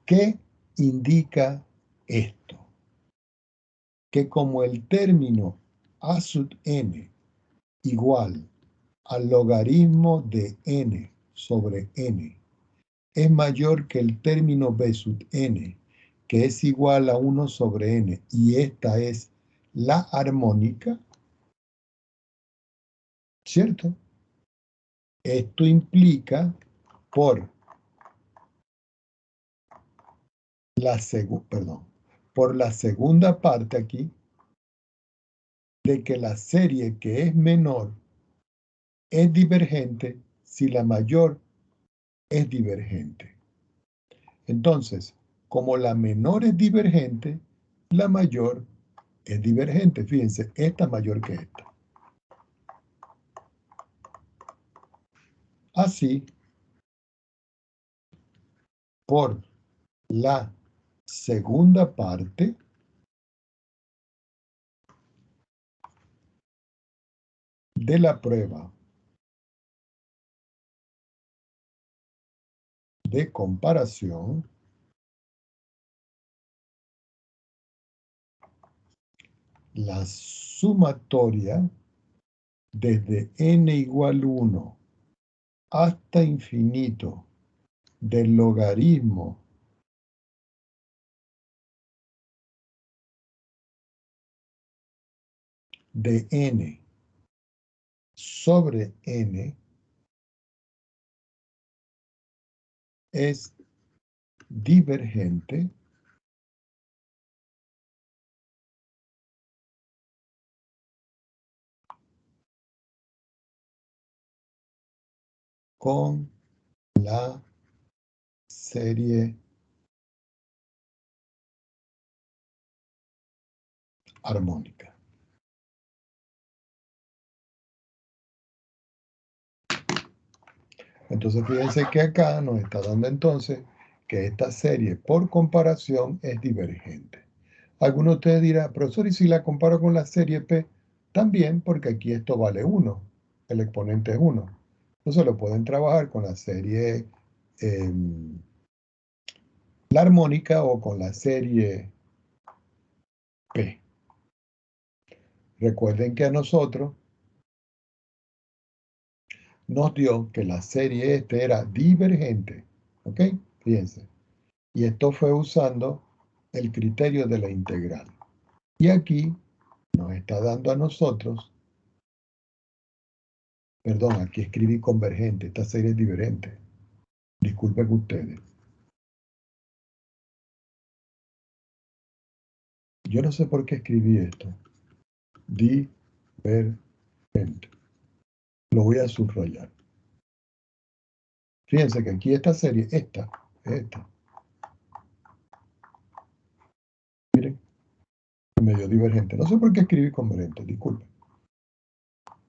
¿Qué indica esto? Que como el término a sub n igual al logaritmo de n sobre n es mayor que el término b sub n, que es igual a 1 sobre n, y esta es la armónica, ¿cierto? Esto implica por por la segunda parte aquí, de que la serie que es menor es divergente si la mayor es divergente. Entonces, como la menor es divergente, la mayor es divergente. Fíjense, esta es mayor que esta. Así, por la segunda parte de la prueba de comparación, la sumatoria desde n igual 1 hasta infinito del logaritmo de n sobre n es divergente con la serie armónica. Entonces fíjense que acá nos está dando entonces que esta serie por comparación es divergente. Algunos de ustedes dirán, profesor, ¿y si la comparo con la serie P? También, porque aquí esto vale 1, el exponente es 1. Entonces lo pueden trabajar con la serie, la armónica o con la serie P. Recuerden que a nosotros nos dio que la serie este era divergente, ¿ok? Fíjense. Y esto fue usando el criterio de la integral. Y aquí nos está dando a nosotros, perdón, aquí escribí convergente, esta serie es divergente. Disculpen ustedes. Yo no sé por qué escribí esto. Divergente. Lo voy a subrayar. Fíjense que aquí esta serie, esta. Miren, medio divergente. No sé por qué escribí convergente, disculpen.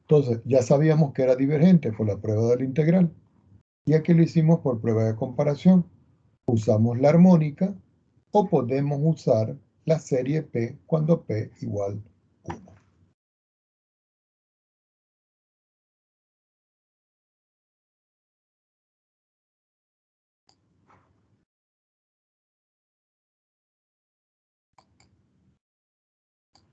Entonces, ya sabíamos que era divergente por la prueba de la integral. Y aquí lo hicimos por prueba de comparación. Usamos la armónica o podemos usar la serie P cuando P igual